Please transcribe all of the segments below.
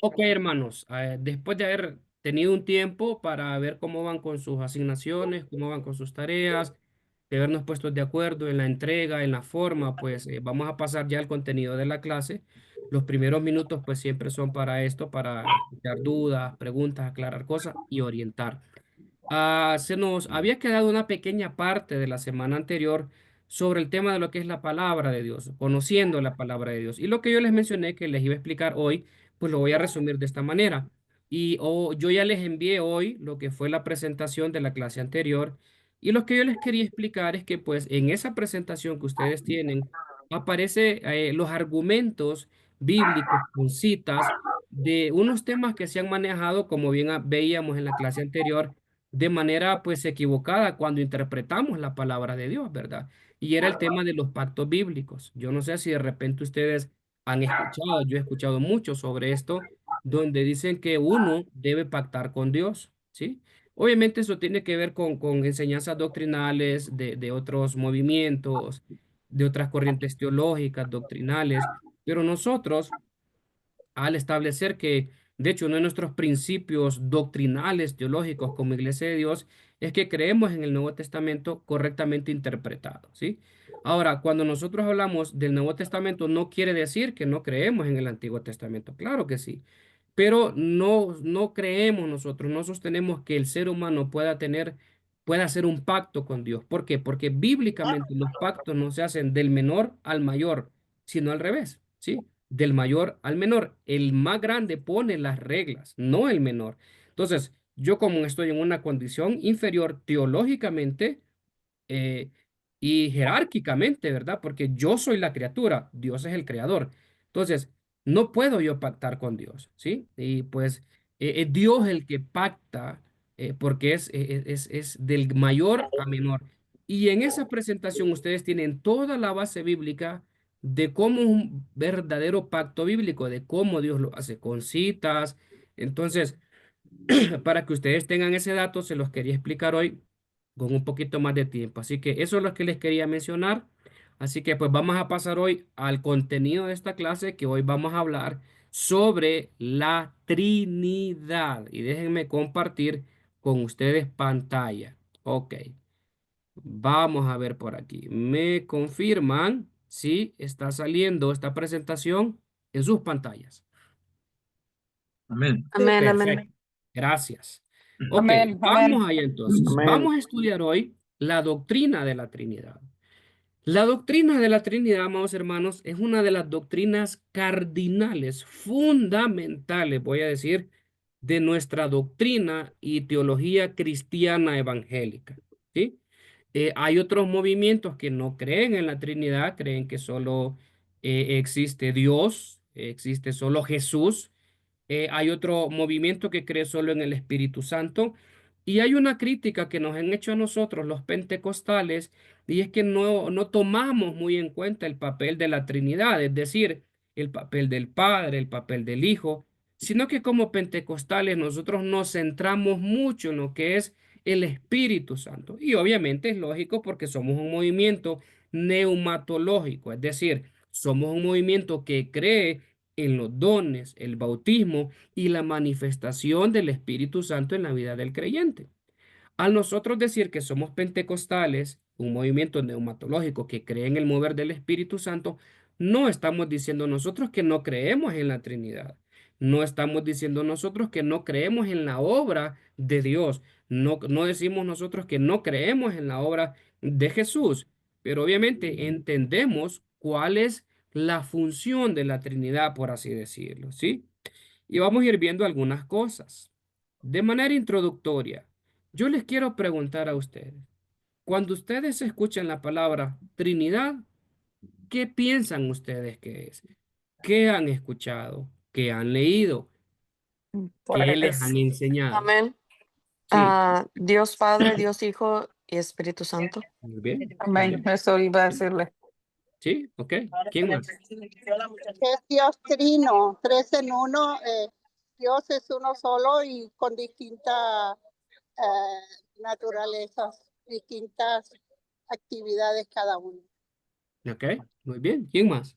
Ok, hermanos, después de haber tenido un tiempo para ver cómo van con sus asignaciones, cómo van con sus tareas, de habernos puesto de acuerdo en la entrega, en la forma, pues vamos a pasar ya al contenido de la clase. Los primeros minutos pues siempre son para esto, para escuchar dudas, preguntas, aclarar cosas y orientar. Se nos había quedado una pequeña parte de la semana anterior sobre el tema de lo que es la palabra de Dios, conociendo la palabra de Dios. Y lo que yo les mencioné que les iba a explicar hoy, pues lo voy a resumir de esta manera. Yo ya les envié hoy lo que fue la presentación de la clase anterior. Y lo que yo les quería explicar es que pues en esa presentación que ustedes tienen aparece los argumentos bíblicos con citas de unos temas que se han manejado, como bien veíamos en la clase anterior de manera pues equivocada cuando interpretamos la palabra de Dios, ¿verdad? Y era el tema de los pactos bíblicos. Yo no sé si de repente ustedes han escuchado, yo he escuchado mucho sobre esto, donde dicen que uno debe pactar con Dios, ¿sí? Obviamente eso tiene que ver con enseñanzas doctrinales de otros movimientos, de otras corrientes teológicas, doctrinales, pero nosotros al establecer que, de hecho, uno de nuestros principios doctrinales, teológicos como Iglesia de Dios, es que creemos en el Nuevo Testamento correctamente interpretado, ¿sí? Ahora, cuando nosotros hablamos del Nuevo Testamento, no quiere decir que no creemos en el Antiguo Testamento, claro que sí, pero no creemos nosotros, no sostenemos que el ser humano pueda hacer un pacto con Dios. ¿Por qué? Porque bíblicamente los pactos no se hacen del menor al mayor, sino al revés, ¿sí? Del mayor al menor. El más grande pone las reglas, no el menor. Entonces, yo como estoy en una condición inferior teológicamente, eh, y jerárquicamente, ¿verdad? Porque yo soy la criatura, Dios es el creador. Entonces, no puedo yo pactar con Dios, ¿sí? Y pues es Dios el que pacta, porque es del mayor a menor. Y en esa presentación ustedes tienen toda la base bíblica de cómo es un verdadero pacto bíblico, de cómo Dios lo hace con citas. Entonces, para que ustedes tengan ese dato, se los quería explicar hoy con un poquito más de tiempo. Así que eso es lo que les quería mencionar. Así que pues vamos a pasar hoy al contenido de esta clase, que hoy vamos a hablar sobre la Trinidad. Y déjenme compartir con ustedes pantalla. Ok, vamos a ver por aquí. ¿Me confirman si está saliendo esta presentación en sus pantallas? Amén. Amén, amén. Perfecto, gracias. Ok, Amén, amén. vamos allá entonces. Amén. Vamos a estudiar hoy la doctrina de la Trinidad. La doctrina de la Trinidad, amados hermanos, es una de las doctrinas cardinales, fundamentales, voy a decir, de nuestra doctrina y teología cristiana evangélica. ¿Sí? Hay otros movimientos que no creen en la Trinidad, creen que solo existe Dios, existe solo Jesús. Hay otro movimiento que cree solo en el Espíritu Santo. Y hay una crítica que nos han hecho a nosotros, los pentecostales, y es que no tomamos muy en cuenta el papel de la Trinidad, es decir, el papel del Padre, el papel del Hijo, sino que como pentecostales nosotros nos centramos mucho en lo que es el Espíritu Santo. Y obviamente es lógico porque somos un movimiento neumatológico, es decir, somos un movimiento que cree en los dones, el bautismo y la manifestación del Espíritu Santo en la vida del creyente. Al nosotros decir que somos pentecostales, un movimiento neumatológico que cree en el mover del Espíritu Santo, no estamos diciendo nosotros que no creemos en la Trinidad. No estamos diciendo nosotros que no creemos en la obra de Dios. No decimos nosotros que no creemos en la obra de Jesús. Pero obviamente entendemos cuál es la función de la Trinidad, por así decirlo, ¿sí? Y vamos a ir viendo algunas cosas. De manera introductoria, yo les quiero preguntar a ustedes, cuando ustedes escuchan la palabra Trinidad, ¿qué piensan ustedes que es? ¿Qué han escuchado? ¿Qué han leído? ¿Qué les han Pues, enseñado? amén. Sí, Dios Padre, Dios Hijo y Espíritu Santo. muy bien, muy Amén. bien. Eso iba a decirle. Sí, ok. ¿Quién más? Es Dios trino, tres en uno. Dios es uno solo y con distintas naturalezas, distintas actividades cada uno. Ok, muy bien. ¿Quién más?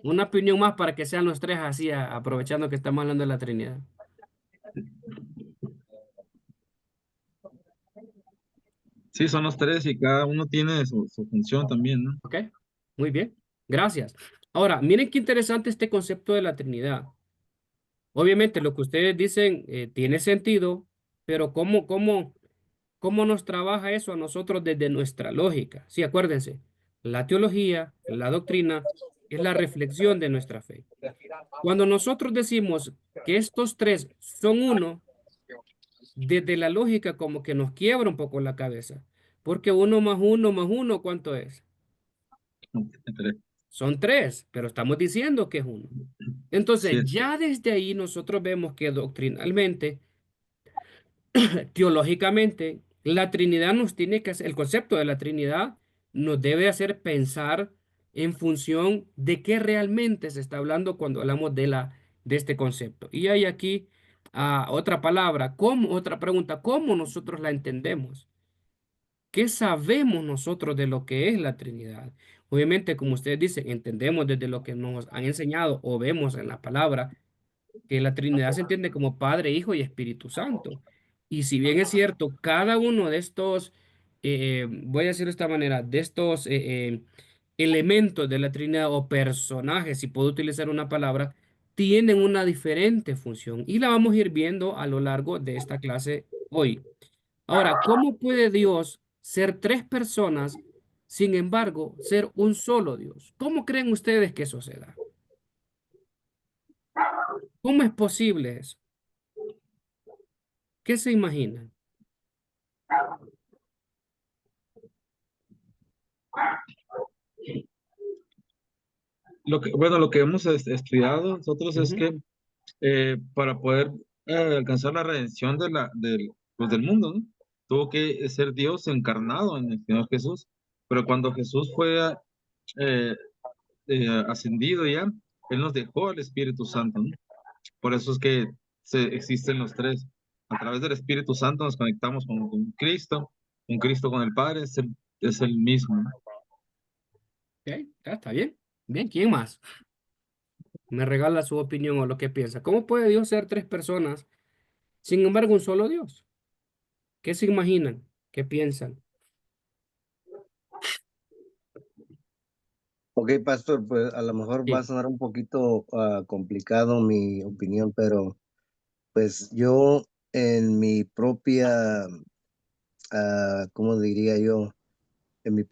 Una opinión más para que sean los tres así, aprovechando que estamos hablando de la Trinidad. Sí, son los tres y cada uno tiene su función también, ¿no? ¿Ok? Muy bien. Gracias. Ahora, miren qué interesante este concepto de la Trinidad. Obviamente lo que ustedes dicen tiene sentido, pero ¿cómo nos trabaja eso a nosotros desde nuestra lógica? Sí, acuérdense, la teología, la doctrina, es la reflexión de nuestra fe. Cuando nosotros decimos que estos tres son uno, desde la lógica como que nos quiebra un poco la cabeza, porque uno más uno, ¿cuánto es? Entre- Son tres, pero estamos diciendo que es uno. Sí, Entonces, ya desde ahí nosotros vemos que doctrinalmente, teológicamente, la Trinidad nos tiene que hacer, el concepto de la Trinidad nos debe hacer pensar en función de qué realmente se está hablando cuando hablamos de este concepto. Y hay aquí otra palabra, otra pregunta, ¿cómo nosotros la entendemos? ¿Qué sabemos nosotros de lo que es la Trinidad? Obviamente, como ustedes dicen, entendemos desde lo que nos han enseñado o vemos en la palabra que la Trinidad se entiende como Padre, Hijo y Espíritu Santo. Y si bien es cierto, cada uno de estos, voy a decirlo de esta manera, de estos elementos de la Trinidad o personajes, si puedo utilizar una palabra, tienen una diferente función y la vamos a ir viendo a lo largo de esta clase hoy. Ahora, ¿cómo puede Dios ser tres personas, sin embargo, ser un solo Dios? ¿Cómo creen ustedes que eso se da? ¿Cómo es posible eso? ¿Qué se imaginan? bueno, lo que hemos estudiado nosotros es Ujú. que para poder alcanzar la redención pues, del mundo, ¿no? Tuvo que ser Dios encarnado en el Señor Jesús. Pero cuando Jesús fue eh, ascendido ya, Él nos dejó al Espíritu Santo, ¿no? Por eso es que existen los tres. A través del Espíritu Santo nos conectamos con Cristo, con Cristo con el Padre, es el mismo. Ok, está bien. Bien, ¿quién más? Me regala su opinión o lo que piensa. ¿Cómo puede Dios ser tres personas, sin embargo, un solo Dios? ¿Qué se imaginan? ¿Qué piensan? Ok, pastor, pues a lo mejor va a Sí. sonar un poquito complicado mi opinión, pero pues yo en mi propia, ¿cómo diría yo? En mi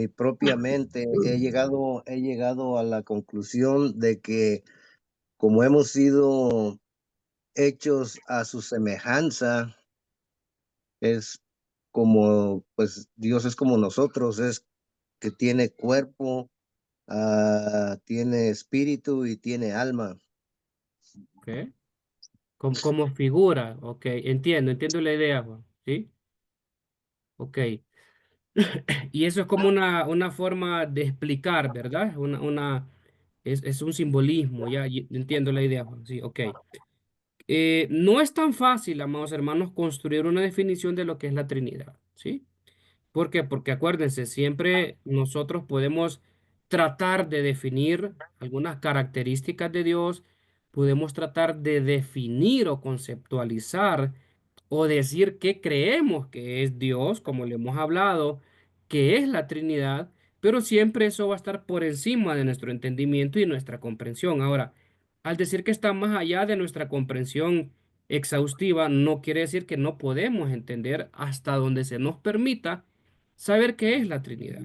propia mente he llegado a la conclusión de que como hemos sido hechos a su semejanza, es como, pues Dios es como nosotros, es que tiene cuerpo, tiene espíritu y tiene alma. Ok. Como figura. Ok, entiendo la idea, Juan. ¿Sí? Ok. Y eso es como una forma de explicar, ¿verdad? Es un simbolismo, ya entiendo la idea, Juan. Sí, ok. No es tan fácil, amados hermanos, construir una definición de lo que es la Trinidad, ¿sí? ¿Por qué? Porque acuérdense, siempre nosotros podemos tratar de definir algunas características de Dios, podemos tratar de definir o conceptualizar o decir que creemos que es Dios, como le hemos hablado, que es la Trinidad, pero siempre eso va a estar por encima de nuestro entendimiento y nuestra comprensión. Ahora, al decir que está más allá de nuestra comprensión exhaustiva, no quiere decir que no podemos entender hasta donde se nos permita saber qué es la Trinidad.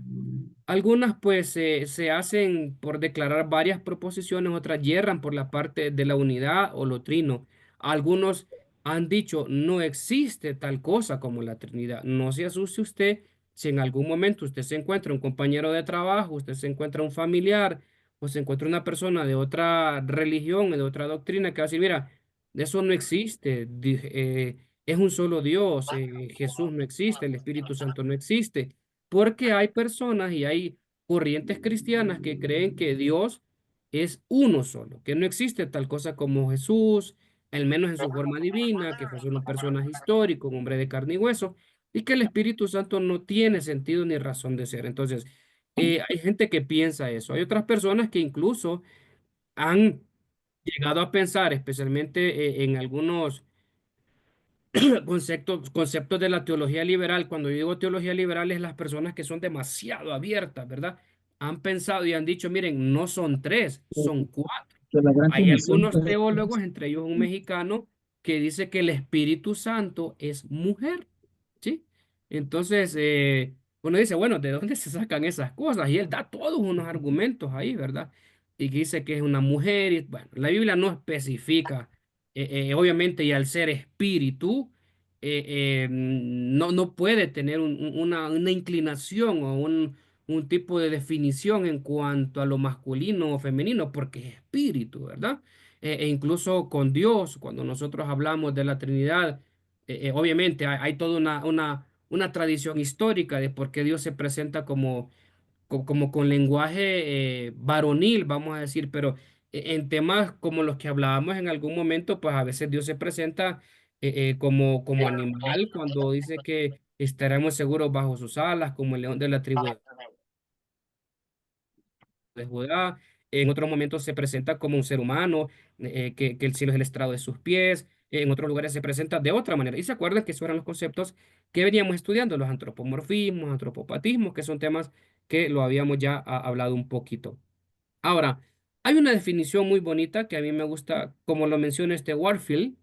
Algunas pues se hacen por declarar varias proposiciones, otras yerran por la parte de la unidad o lo trino. Algunos han dicho no existe tal cosa como la Trinidad. No se asuste usted si en algún momento usted se encuentra un compañero de trabajo, usted se encuentra un familiar o se encuentra una persona de otra religión o de otra doctrina que va a decir, mira, eso no existe, es un solo Dios, Jesús no existe, el Espíritu Santo no existe. Porque hay personas y hay corrientes cristianas que creen que Dios es uno solo, que no existe tal cosa como Jesús, al menos en su forma divina, que fue un personaje histórico, un hombre de carne y hueso, y que el Espíritu Santo no tiene sentido ni razón de ser. Entonces, Hay gente que piensa eso. Hay otras personas que incluso han llegado a pensar, especialmente en algunos conceptos de la teología liberal. Cuando yo digo teología liberal, es las personas que son demasiado abiertas, ¿verdad? Han pensado y han dicho, miren, no son tres, son cuatro. Que la gran Hay comisión, algunos teólogos, entre ellos un mexicano, que dice que el Espíritu Santo es mujer, ¿sí? Entonces, uno dice, bueno, ¿de dónde se sacan esas cosas? Y él da todos unos argumentos ahí, ¿verdad? Y que dice que es una mujer, y bueno, la Biblia no especifica, obviamente, y al ser espíritu, no puede tener una inclinación o un tipo de definición en cuanto a lo masculino o femenino, porque es espíritu, ¿verdad? E incluso con Dios, cuando nosotros hablamos de la Trinidad, obviamente hay toda una tradición histórica de por qué Dios se presenta como con lenguaje varonil, vamos a decir, pero en temas como los que hablábamos en algún momento, pues a veces Dios se presenta como animal, cuando dice que estaremos seguros bajo sus alas, como el león de la tribu de Judá. En otros momentos se presenta como un ser humano, que el cielo es el estrado de sus pies. En otros lugares se presenta de otra manera. Y se acuerdan que esos eran los conceptos que veníamos estudiando, los antropomorfismos, antropopatismos, que son temas que lo habíamos ya hablado un poquito. Ahora, hay una definición muy bonita que a mí me gusta, como lo menciona este Warfield,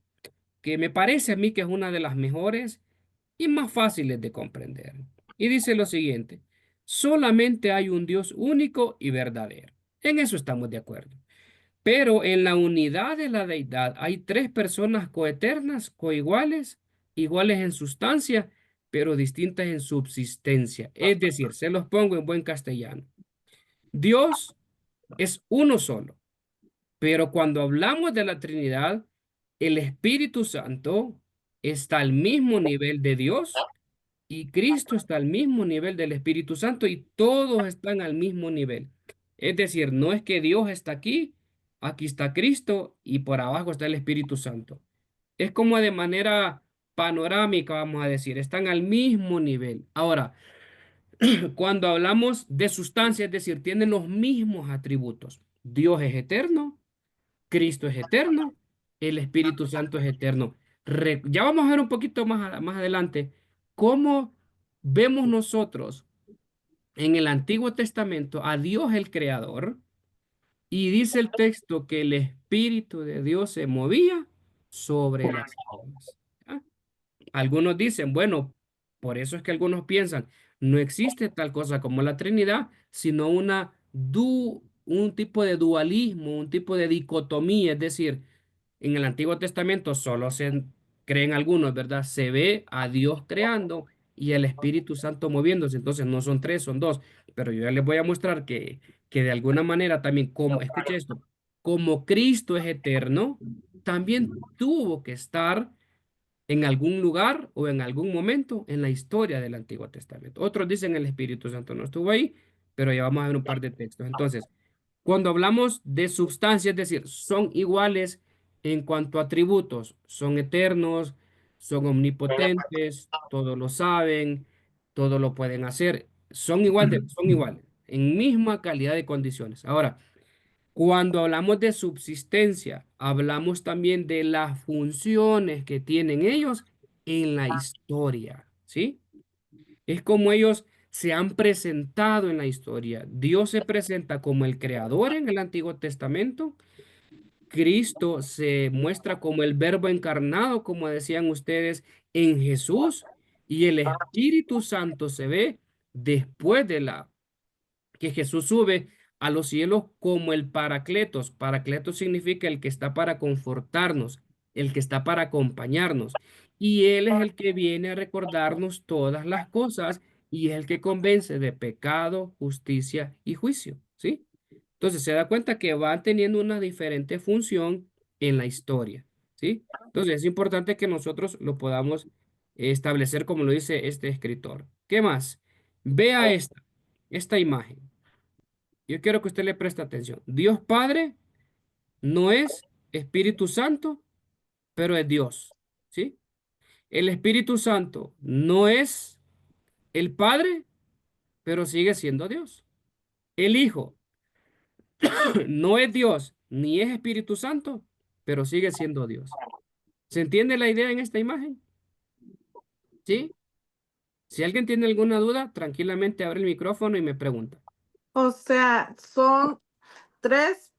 que me parece a mí que es una de las mejores y más fáciles de comprender. Y dice lo siguiente: solamente hay un Dios único y verdadero. En eso estamos de acuerdo. Pero en la unidad de la deidad hay tres personas coeternas, coiguales, iguales en sustancia, pero distintas en subsistencia. Es decir, se los pongo en buen castellano. Dios es uno solo, pero cuando hablamos de la Trinidad, el Espíritu Santo está al mismo nivel de Dios y Cristo está al mismo nivel del Espíritu Santo y todos están al mismo nivel. Es decir, no es que Dios está aquí, aquí está Cristo y por abajo está el Espíritu Santo. Es como de manera panorámica, vamos a decir, están al mismo nivel. Ahora, cuando hablamos de sustancia, es decir, tienen los mismos atributos. Dios es eterno, Cristo es eterno, el Espíritu Santo es eterno. Ya vamos a ver un poquito más adelante cómo vemos nosotros en el Antiguo Testamento a Dios el Creador, y dice el texto que el Espíritu de Dios se movía sobre las aguas. ¿Ah? Algunos dicen, bueno, por eso es que algunos piensan, no existe tal cosa como la Trinidad, sino un tipo de dualismo, un tipo de dicotomía, es decir, en el Antiguo Testamento solo se creen algunos, ¿verdad? Se ve a Dios creando y el Espíritu Santo moviéndose, entonces no son tres, son dos, pero yo ya les voy a mostrar que de alguna manera también, como, escuche esto, como Cristo es eterno, también tuvo que estar en algún lugar o en algún momento en la historia del Antiguo Testamento. Otros dicen el Espíritu Santo no estuvo ahí, pero ya vamos a ver un par de textos. Entonces, cuando hablamos de sustancia, es decir, son iguales en cuanto a atributos, son eternos, son omnipotentes, todo lo saben, todo lo pueden hacer, son iguales, en misma calidad de condiciones. Ahora, cuando hablamos de subsistencia, hablamos también de las funciones que tienen ellos en la historia, ¿sí? Es como ellos se han presentado en la historia. Dios se presenta como el creador en el Antiguo Testamento. Cristo se muestra como el verbo encarnado, como decían ustedes, en Jesús. Y el Espíritu Santo se ve después de que Jesús sube a los cielos como el Paracletos. Paracletos significa el que está para confortarnos, el que está para acompañarnos. Y Él es el que viene a recordarnos todas las cosas y es el que convence de pecado, justicia y juicio, ¿sí? Entonces se da cuenta que van teniendo una diferente función en la historia, ¿sí? Entonces es importante que nosotros lo podamos establecer como lo dice este escritor. ¿Qué más? Vea esta imagen. Yo quiero que usted le preste atención. Dios Padre no es Espíritu Santo, pero es Dios, ¿sí? El Espíritu Santo no es el Padre, pero sigue siendo Dios. El Hijo no es Dios ni es Espíritu Santo, pero sigue siendo Dios. ¿Se entiende la idea en esta imagen? ¿Sí? Si alguien tiene alguna duda, tranquilamente abre el micrófono y me pregunta. O sea, son tres,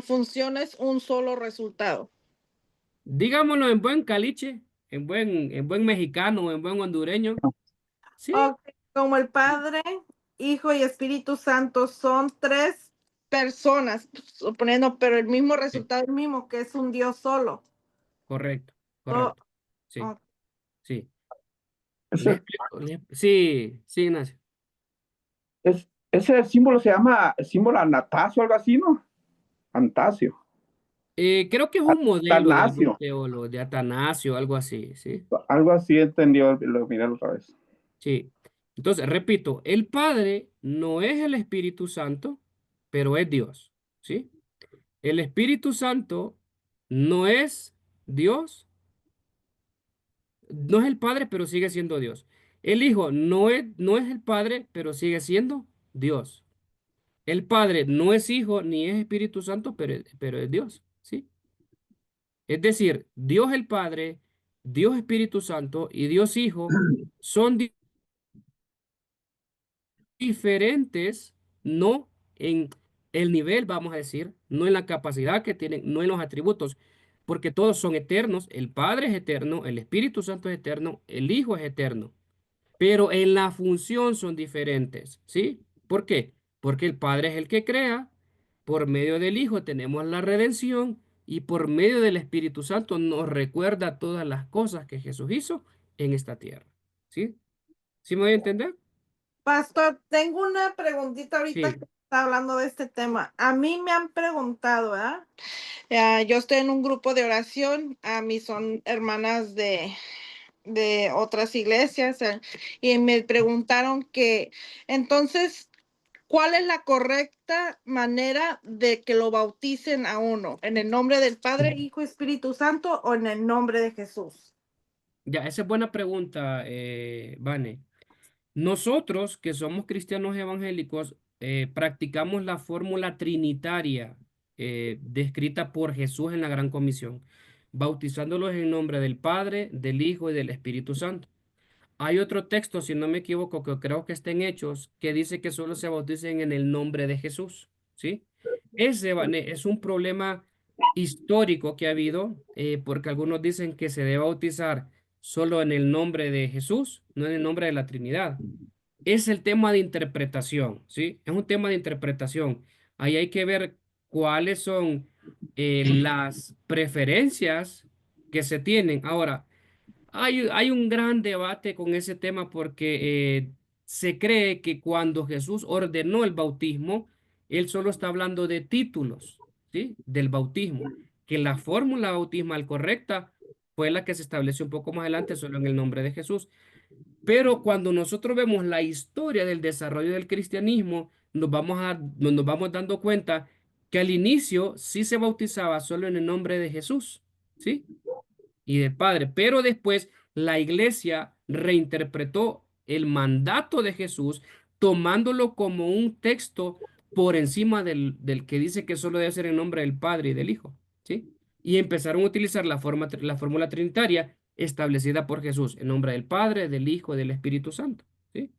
funciones, un solo resultado. Digámoslo en buen caliche, en buen mexicano, en buen hondureño. Sí, Ok, como el Padre, Hijo y Espíritu Santo son tres personas, suponiendo, pero el mismo sí, resultado es el mismo, que es un Dios solo. correcto, Oh, correcto. Sí, oh. sí. Les Ese, explico, sí, sí, Ignacio. ese símbolo se llama símbolo Anastasio, algo así, ¿no? Anastasio. Creo que es un modelo de algún Atanasio, teólogo, de Atanasio, algo así, ¿sí? algo así entendió, lo miré la otra vez. Sí. Entonces, repito, el Padre no es el Espíritu Santo, pero es Dios, ¿sí? El Espíritu Santo no es Dios, no es el Padre, pero sigue siendo Dios. El Hijo no es el Padre, pero sigue siendo Dios. El Padre no es Hijo ni es Espíritu Santo, pero es Dios, ¿sí? Es decir, Dios el Padre, Dios Espíritu Santo y Dios Hijo son diferentes, no en el nivel, vamos a decir, no en la capacidad que tienen, no en los atributos, porque todos son eternos. El Padre es eterno, el Espíritu Santo es eterno, el Hijo es eterno, pero en la función son diferentes, ¿sí? ¿Por qué? Porque el Padre es el que crea, por medio del Hijo tenemos la redención y por medio del Espíritu Santo nos recuerda todas las cosas que Jesús hizo en esta tierra, ¿sí? ¿Sí me voy a entender? Pastor, tengo una preguntita ahorita que Sí. está hablando de este tema. A mí me han preguntado, ¿verdad? Yo estoy en un grupo de oración, a mí son hermanas de otras iglesias, y me preguntaron que, entonces, ¿cuál es la correcta manera de que lo bauticen a uno? ¿En el nombre del Padre, Hijo, Espíritu Santo o en el nombre de Jesús? Ya, esa es buena pregunta, Vane. Nosotros, que somos cristianos evangélicos, practicamos la fórmula trinitaria descrita por Jesús en la Gran Comisión, bautizándolos en nombre del Padre, del Hijo y del Espíritu Santo. Hay otro texto, si no me equivoco, que creo que está en Hechos, que dice que solo se bauticen en el nombre de Jesús, ¿sí? Ese, Vane, es un problema histórico que ha habido, porque algunos dicen que se debe bautizar solo en el nombre de Jesús, no en el nombre de la Trinidad. Es el tema de interpretación, ¿sí? Es un tema de interpretación. Ahí hay que ver cuáles son las preferencias que se tienen. Ahora, hay un gran debate con ese tema porque se cree que cuando Jesús ordenó el bautismo, él solo está hablando de títulos, ¿sí? Del bautismo, que la fórmula bautismal correcta fue la que se estableció un poco más adelante solo en el nombre de Jesús. Pero cuando nosotros vemos la historia del desarrollo del cristianismo, nos vamos dando cuenta que al inicio sí se bautizaba solo en el nombre de Jesús, ¿sí? Y del Padre, pero después la iglesia reinterpretó el mandato de Jesús, tomándolo como un texto por encima del que dice que solo debe ser en nombre del Padre y del Hijo, ¿sí? Y empezaron a utilizar la fórmula trinitaria establecida por Jesús, en nombre del Padre, del Hijo y del Espíritu Santo, ¿sí?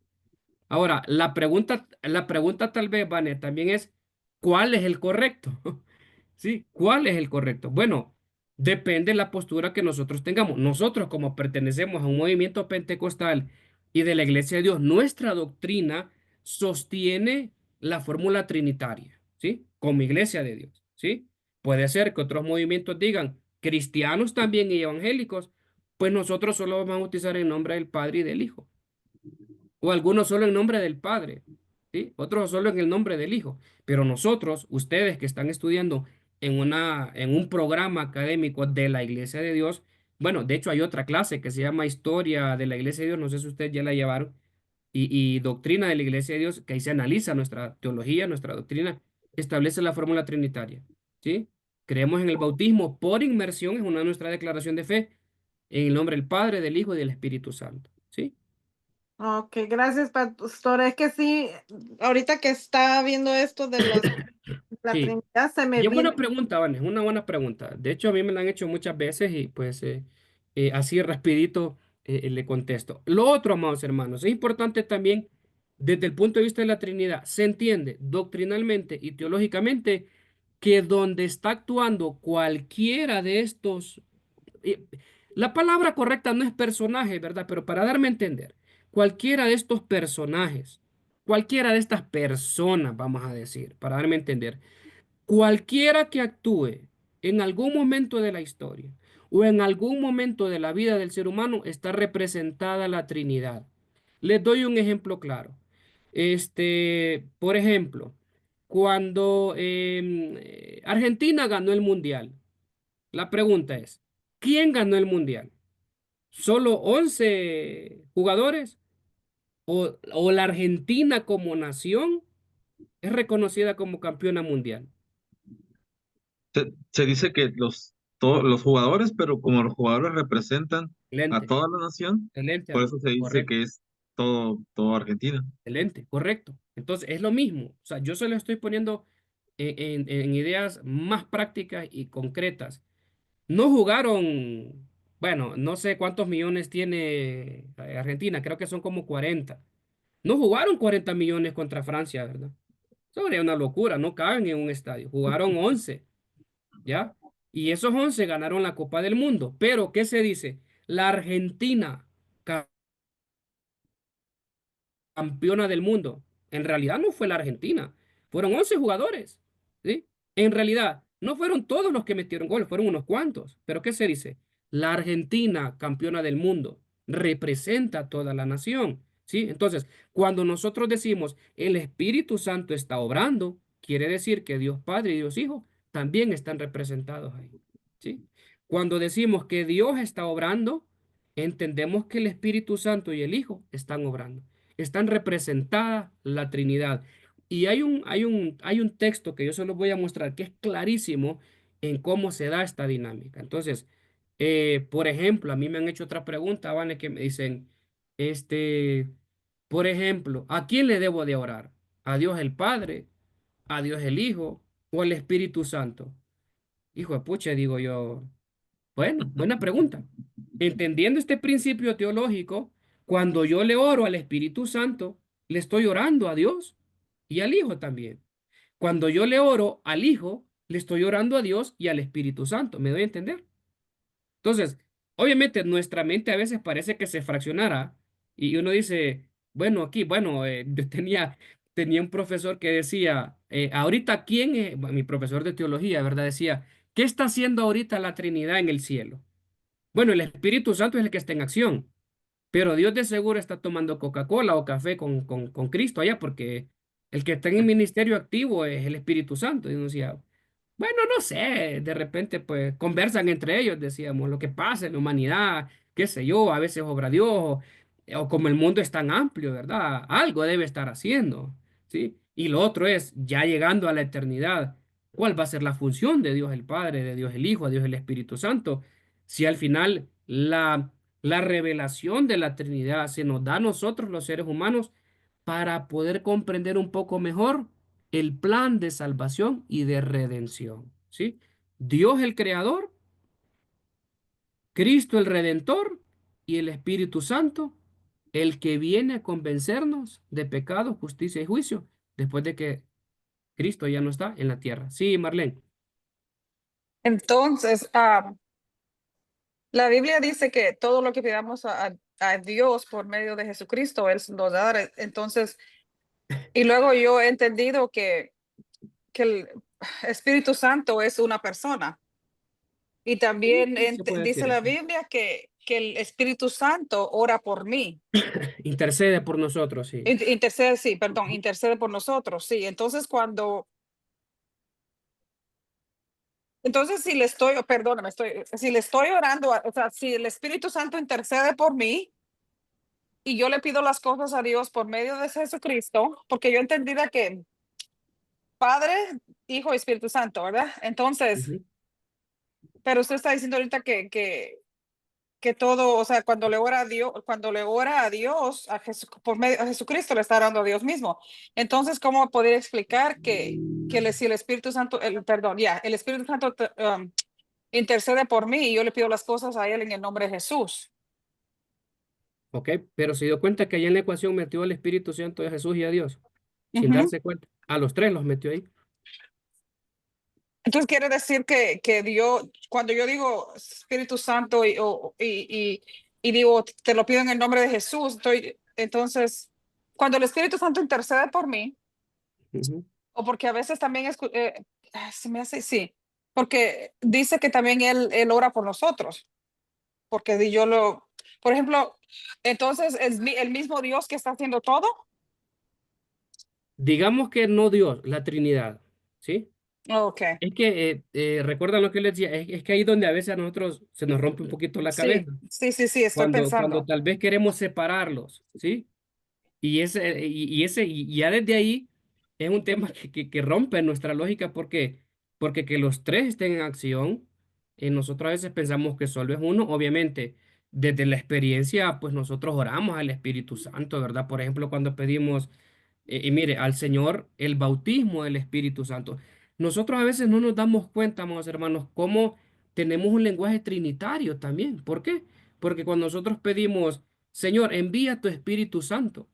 Ahora, la pregunta tal vez, Vane, también es, ¿cuál es el correcto? ¿Sí? ¿Cuál es el correcto? Bueno, depende de la postura que nosotros tengamos. Nosotros, como pertenecemos a un movimiento pentecostal y de la Iglesia de Dios, nuestra doctrina sostiene la fórmula trinitaria, ¿sí? Como Iglesia de Dios, ¿sí? Puede ser que otros movimientos digan, cristianos también y evangélicos, pues nosotros solo vamos a utilizar el nombre del Padre y del Hijo o algunos solo en nombre del Padre, ¿sí? Otros solo en el nombre del Hijo. Pero nosotros, ustedes que están estudiando en un programa académico de la Iglesia de Dios, bueno, de hecho hay otra clase que se llama Historia de la Iglesia de Dios, no sé si ustedes ya la llevaron, y Doctrina de la Iglesia de Dios, que ahí se analiza nuestra teología, nuestra doctrina, establece la fórmula trinitaria, ¿sí? Creemos en el bautismo por inmersión, es una nuestra declaración de fe, en el nombre del Padre, del Hijo y del Espíritu Santo, ¿sí? Ok, gracias, pastor. Es que sí, ahorita que está viendo esto de la Sí. Trinidad, se me Y es vino. buena pregunta, Vane, es una buena pregunta. De hecho, a mí me la han hecho muchas veces y pues así rapidito le contesto. Lo otro, amados hermanos, es importante también desde el punto de vista de la Trinidad, se entiende doctrinalmente y teológicamente que donde está actuando cualquiera de estos, eh, la palabra correcta no es personaje, ¿verdad? Pero para darme a entender, cualquiera de estos personajes, cualquiera de estas personas, vamos a decir, para darme a entender, cualquiera que actúe en algún momento de la historia o en algún momento de la vida del ser humano está representada la Trinidad. Les doy un ejemplo claro. Por ejemplo, cuando Argentina ganó el Mundial, la pregunta es, ¿quién ganó el Mundial? ¿Solo 11 jugadores? ¿O la Argentina como nación es reconocida como campeona mundial? Se dice que todos los jugadores, pero como los jugadores representan a Excelente, toda la nación, excelente, por hermano. eso se dice Correcto. que es todo Argentina. Excelente, correcto. Entonces es lo mismo. O sea, yo se lo estoy poniendo en ideas más prácticas y concretas. No jugaron, bueno, no sé cuántos millones tiene Argentina, creo que son como 40. No jugaron 40 millones contra Francia, ¿verdad? Eso sería una locura, no caben en un estadio. Jugaron 11, ¿ya? Y esos 11 ganaron la Copa del Mundo. Pero, ¿qué se dice? La Argentina campeona del mundo. En realidad no fue la Argentina, fueron 11 jugadores, ¿sí? En realidad no fueron todos los que metieron gol, fueron unos cuantos. Pero ¿qué se dice? La Argentina campeona del mundo representa a toda la nación, ¿sí? Entonces, cuando nosotros decimos el Espíritu Santo está obrando, quiere decir que Dios Padre y Dios Hijo también están representados ahí, ¿sí? Cuando decimos que Dios está obrando, entendemos que el Espíritu Santo y el Hijo están obrando, están representada la Trinidad. Y hay un texto que yo se los voy a mostrar que es clarísimo en cómo se da esta dinámica. Entonces, por ejemplo, a mí me han hecho otra pregunta, ¿vale? Que me dicen, este, por ejemplo, ¿a quién le debo de orar? ¿A Dios el Padre? ¿A Dios el Hijo? ¿O al Espíritu Santo? Hijo de pucha, digo yo. Bueno, buena pregunta. Entendiendo este principio teológico, cuando yo le oro al Espíritu Santo, le estoy orando a Dios y al Hijo también. Cuando yo le oro al Hijo, le estoy orando a Dios y al Espíritu Santo. ¿Me doy a entender? Entonces, obviamente nuestra mente a veces parece que se fraccionara y uno dice, bueno, aquí, bueno, yo tenía un profesor que decía, ahorita, ¿quién es? Bueno, mi profesor de teología, ¿verdad? Decía, ¿qué está haciendo ahorita la Trinidad en el cielo? Bueno, el Espíritu Santo es el que está en acción, pero Dios de seguro está tomando Coca-Cola o café con Cristo allá, porque el que está en el ministerio activo es el Espíritu Santo. Y uno decía, bueno, no sé, de repente pues conversan entre ellos, decíamos, lo que pasa en la humanidad, qué sé yo, a veces obra Dios, o como el mundo es tan amplio, ¿verdad? Algo debe estar haciendo, ¿sí? Y lo otro es, ya llegando a la eternidad, ¿cuál va a ser la función de Dios el Padre, de Dios el Hijo, de Dios el Espíritu Santo? Si al final la revelación de la Trinidad se nos da a nosotros los seres humanos para poder comprender un poco mejor el plan de salvación y de redención, ¿sí? Dios el creador, Cristo el redentor y el Espíritu Santo, el que viene a convencernos de pecado, justicia y juicio después de que Cristo ya no está en la tierra. Sí, Marlene. Entonces, la Biblia dice que todo lo que pidamos a Dios por medio de Jesucristo, Él nos dará. Entonces, y luego yo he entendido que el Espíritu Santo es una persona. Y también Sí, se puede dice decir la eso. Biblia que el Espíritu Santo ora por mí. Intercede por nosotros, sí. Intercede, sí, perdón, intercede por nosotros, sí. Entonces si le estoy, perdóname, si le estoy orando, o sea, si el Espíritu Santo intercede por mí y yo le pido las cosas a Dios por medio de Jesucristo, porque yo entendía que Padre, Hijo y Espíritu Santo, ¿verdad? Entonces, Ujú. pero usted está diciendo ahorita que que todo, o sea, cuando le ora a Dios, por medio de Jesucristo le está orando a Dios mismo. Entonces, ¿cómo poder explicar si el Espíritu Santo, el Espíritu Santo intercede por mí y yo le pido las cosas a él en el nombre de Jesús? ¿Ok? Pero se dio cuenta que allá en la ecuación metió al Espíritu Santo de Jesús y a Dios, sin Ujú. darse cuenta. A los tres los metió ahí. Entonces quiere decir que Dios, cuando yo digo Espíritu Santo y digo, te lo pido en el nombre de Jesús, entonces, cuando el Espíritu Santo intercede por mí, Ujú. o porque a veces también se me hace, sí, porque dice que también él ora por nosotros, porque por ejemplo, entonces es el mismo Dios que está haciendo todo. Digamos que no Dios, la Trinidad, ¿sí? Ok, Es que, recuerdan lo que les decía, es que ahí donde a veces a nosotros se nos rompe un poquito la cabeza, sí, sí, sí, sí, estoy cuando pensando. tal vez queremos separarlos, ¿sí? Y ya desde ahí es un tema que rompe nuestra lógica porque que los tres estén en acción, nosotros a veces pensamos que solo es uno, obviamente, desde la experiencia, pues nosotros oramos al Espíritu Santo, ¿verdad? Por ejemplo, cuando pedimos, y mire, al Señor el bautismo del Espíritu Santo. Nosotros a veces no nos damos cuenta, amados hermanos, cómo tenemos un lenguaje trinitario también. ¿Por qué? Porque cuando nosotros pedimos, Señor, envía tu Espíritu Santo,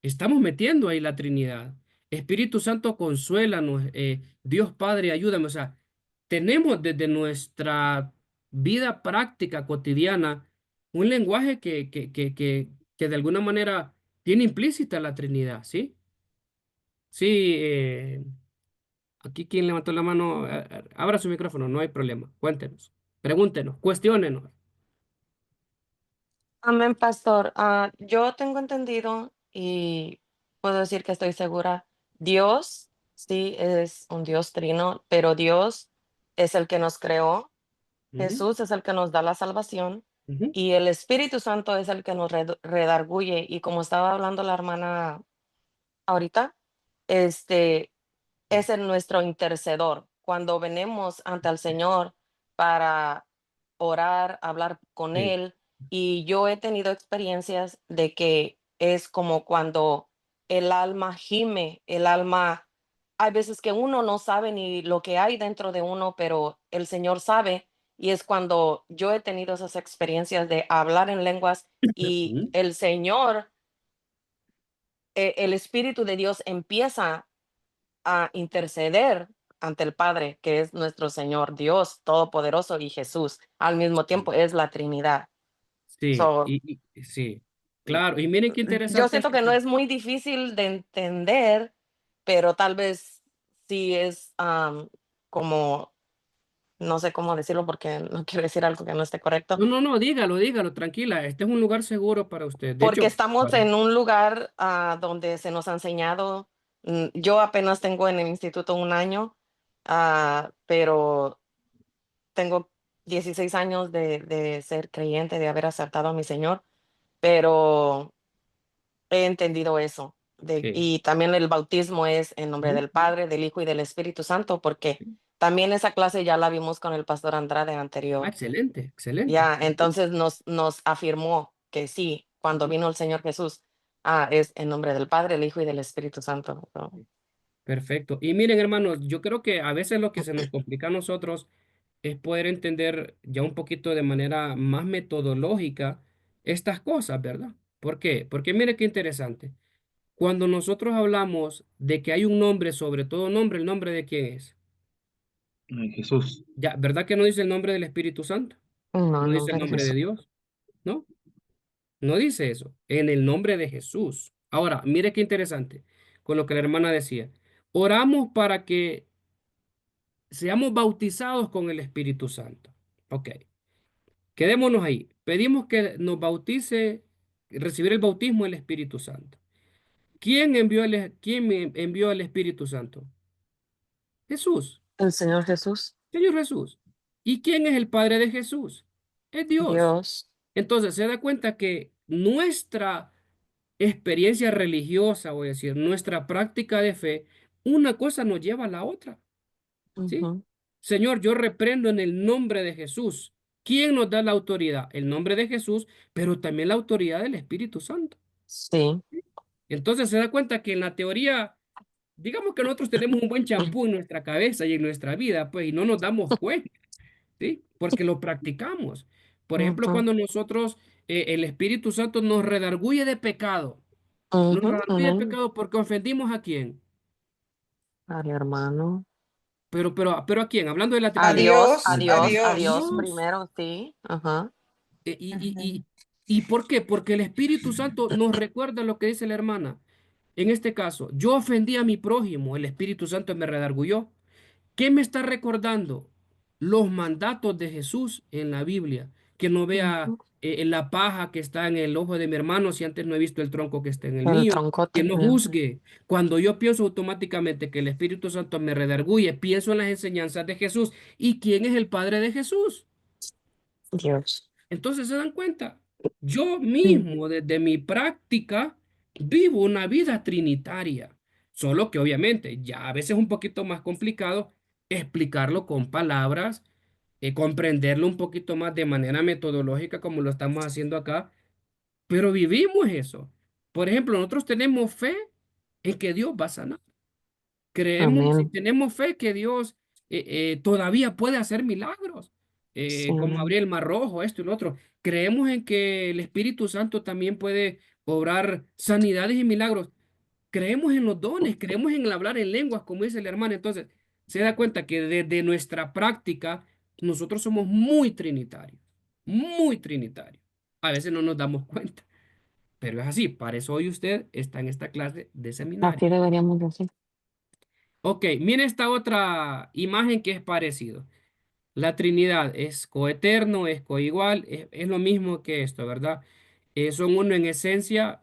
estamos metiendo ahí la Trinidad. Espíritu Santo, consuélanos. Dios Padre, ayúdame. O sea, tenemos desde nuestra vida práctica cotidiana un lenguaje que de alguna manera tiene implícita la Trinidad, ¿sí? Sí, aquí quien levantó la mano, abra su micrófono, no hay problema. Cuéntenos, pregúntenos, cuestiónenos. Amén, pastor. Yo tengo entendido y puedo decir que estoy segura. Dios, sí, es un Dios trino, pero Dios es el que nos creó. Ujú, Jesús es el que nos da la salvación ujú. y el Espíritu Santo es el que nos redarguye. Y como estaba hablando la hermana ahorita, este, es el nuestro intercedor. Cuando venimos ante el Señor para orar, hablar con Sí. Él, y yo he tenido experiencias de que es como cuando el alma gime, el alma, hay veces que uno no sabe ni lo que hay dentro de uno, pero el Señor sabe, y es cuando yo he tenido esas experiencias de hablar en lenguas y Ujú. el Señor, el Espíritu de Dios empieza a interceder ante el Padre, que es nuestro Señor Dios Todopoderoso y Jesús. Al mismo tiempo es la Trinidad. Sí, So, sí, claro. Y miren qué yo interesante siento esto. que no es muy difícil de entender, pero tal vez sí es como, no sé cómo decirlo porque no quiero decir algo que no esté correcto, No, no, no, dígalo, dígalo, tranquila. Este es un lugar seguro para usted. De porque hecho, estamos en un lugar donde se nos ha enseñado, yo apenas tengo en el instituto un año, pero tengo 16 años de ser creyente, de haber aceptado a mi Señor, pero he entendido eso. sí. Y también el bautismo es en nombre Ujú. del Padre, del Hijo y del Espíritu Santo, porque también esa clase ya la vimos con el pastor Andrade Ah, anterior. excelente, excelente. Ya, entonces nos afirmó que sí, cuando vino el Señor Jesús, es en nombre del Padre, el Hijo y del Espíritu Santo. Perfecto. Y miren, hermanos, yo creo que a veces lo que se nos complica a nosotros es poder entender ya un poquito de manera más metodológica estas cosas, ¿verdad? ¿Por qué? Porque mire qué interesante. Cuando nosotros hablamos de que hay un nombre sobre todo nombre, ¿el nombre de quién es? Jesús. Ya, ¿verdad que no dice el nombre del Espíritu Santo? No, No en dice el nombre de nombre de Jesús. Dios, ¿no? No dice eso. En el nombre de Jesús. Ahora, mire qué interesante con lo que la hermana decía. Oramos para que seamos bautizados con el Espíritu Santo. Ok, quedémonos ahí. Pedimos que nos bautice, recibir el bautismo del Espíritu Santo. ¿Quién me envió el Espíritu Santo? Jesús, El Señor Jesús, Señor Jesús. ¿Y quién es el Padre de Jesús? Es Dios. Dios. Entonces se da cuenta que nuestra experiencia religiosa, voy a decir, nuestra práctica de fe, una cosa nos lleva a la otra, ¿sí? Ujú, Señor, yo reprendo en el nombre de Jesús ¿Quién nos da la autoridad? El nombre de Jesús, pero también la autoridad del Espíritu Santo. Sí. Entonces se da cuenta que en la teoría, digamos que nosotros tenemos un buen champú en nuestra cabeza y en nuestra vida, pues, y no nos damos cuenta, ¿sí? Porque lo practicamos. Por ejemplo, Ujú, cuando nosotros, el Espíritu Santo nos redarguye de pecado. Nos ujú, redarguye de amén. pecado porque ofendimos a quién. Al hermano. Pero ¿a quién? Hablando de la A Trinidad. Dios, Mm. a A Dios Dios. primero, sí. Ajá. E- ¿Y, y, Ujú. y, y por qué? Porque el Espíritu Santo nos recuerda lo que dice la hermana. En este caso, yo ofendí a mi prójimo, el Espíritu Santo me redarguyó. ¿Qué me está recordando? Los mandatos de Jesús en la Biblia. Que no vea Ujú. en la paja que está en el ojo de mi hermano si antes no he visto el tronco que está en el El mío. Que troncote. no juzgue. Cuando yo pienso automáticamente que el Espíritu Santo me redarguye, pienso en las enseñanzas de Jesús. ¿Y quién es el Padre de Jesús? Dios. Entonces se dan cuenta, yo Mm. mismo desde mi práctica vivo una vida trinitaria, solo que obviamente ya a veces es un poquito más complicado explicarlo con palabras, comprenderlo un poquito más de manera metodológica como lo estamos haciendo acá, pero vivimos eso. Por ejemplo, nosotros tenemos fe en que Dios va a sanar. Creemos y Amén. tenemos fe que Dios todavía puede hacer milagros, Sí, como amén. abrir el mar rojo, esto y lo otro. Creemos en que el Espíritu Santo también puede obrar sanidades y milagros. Creemos en los dones, creemos en el hablar en lenguas, como dice el hermano. Entonces, se da cuenta que desde nuestra práctica, nosotros somos muy trinitarios, muy trinitarios. A veces no nos damos cuenta, pero es así. Para eso hoy usted está en esta clase de seminario. Así deberíamos decir. Ok, mire esta otra imagen que es parecido. La Trinidad es coeterno, es coigual, es lo mismo que esto, ¿verdad? Son uno en esencia,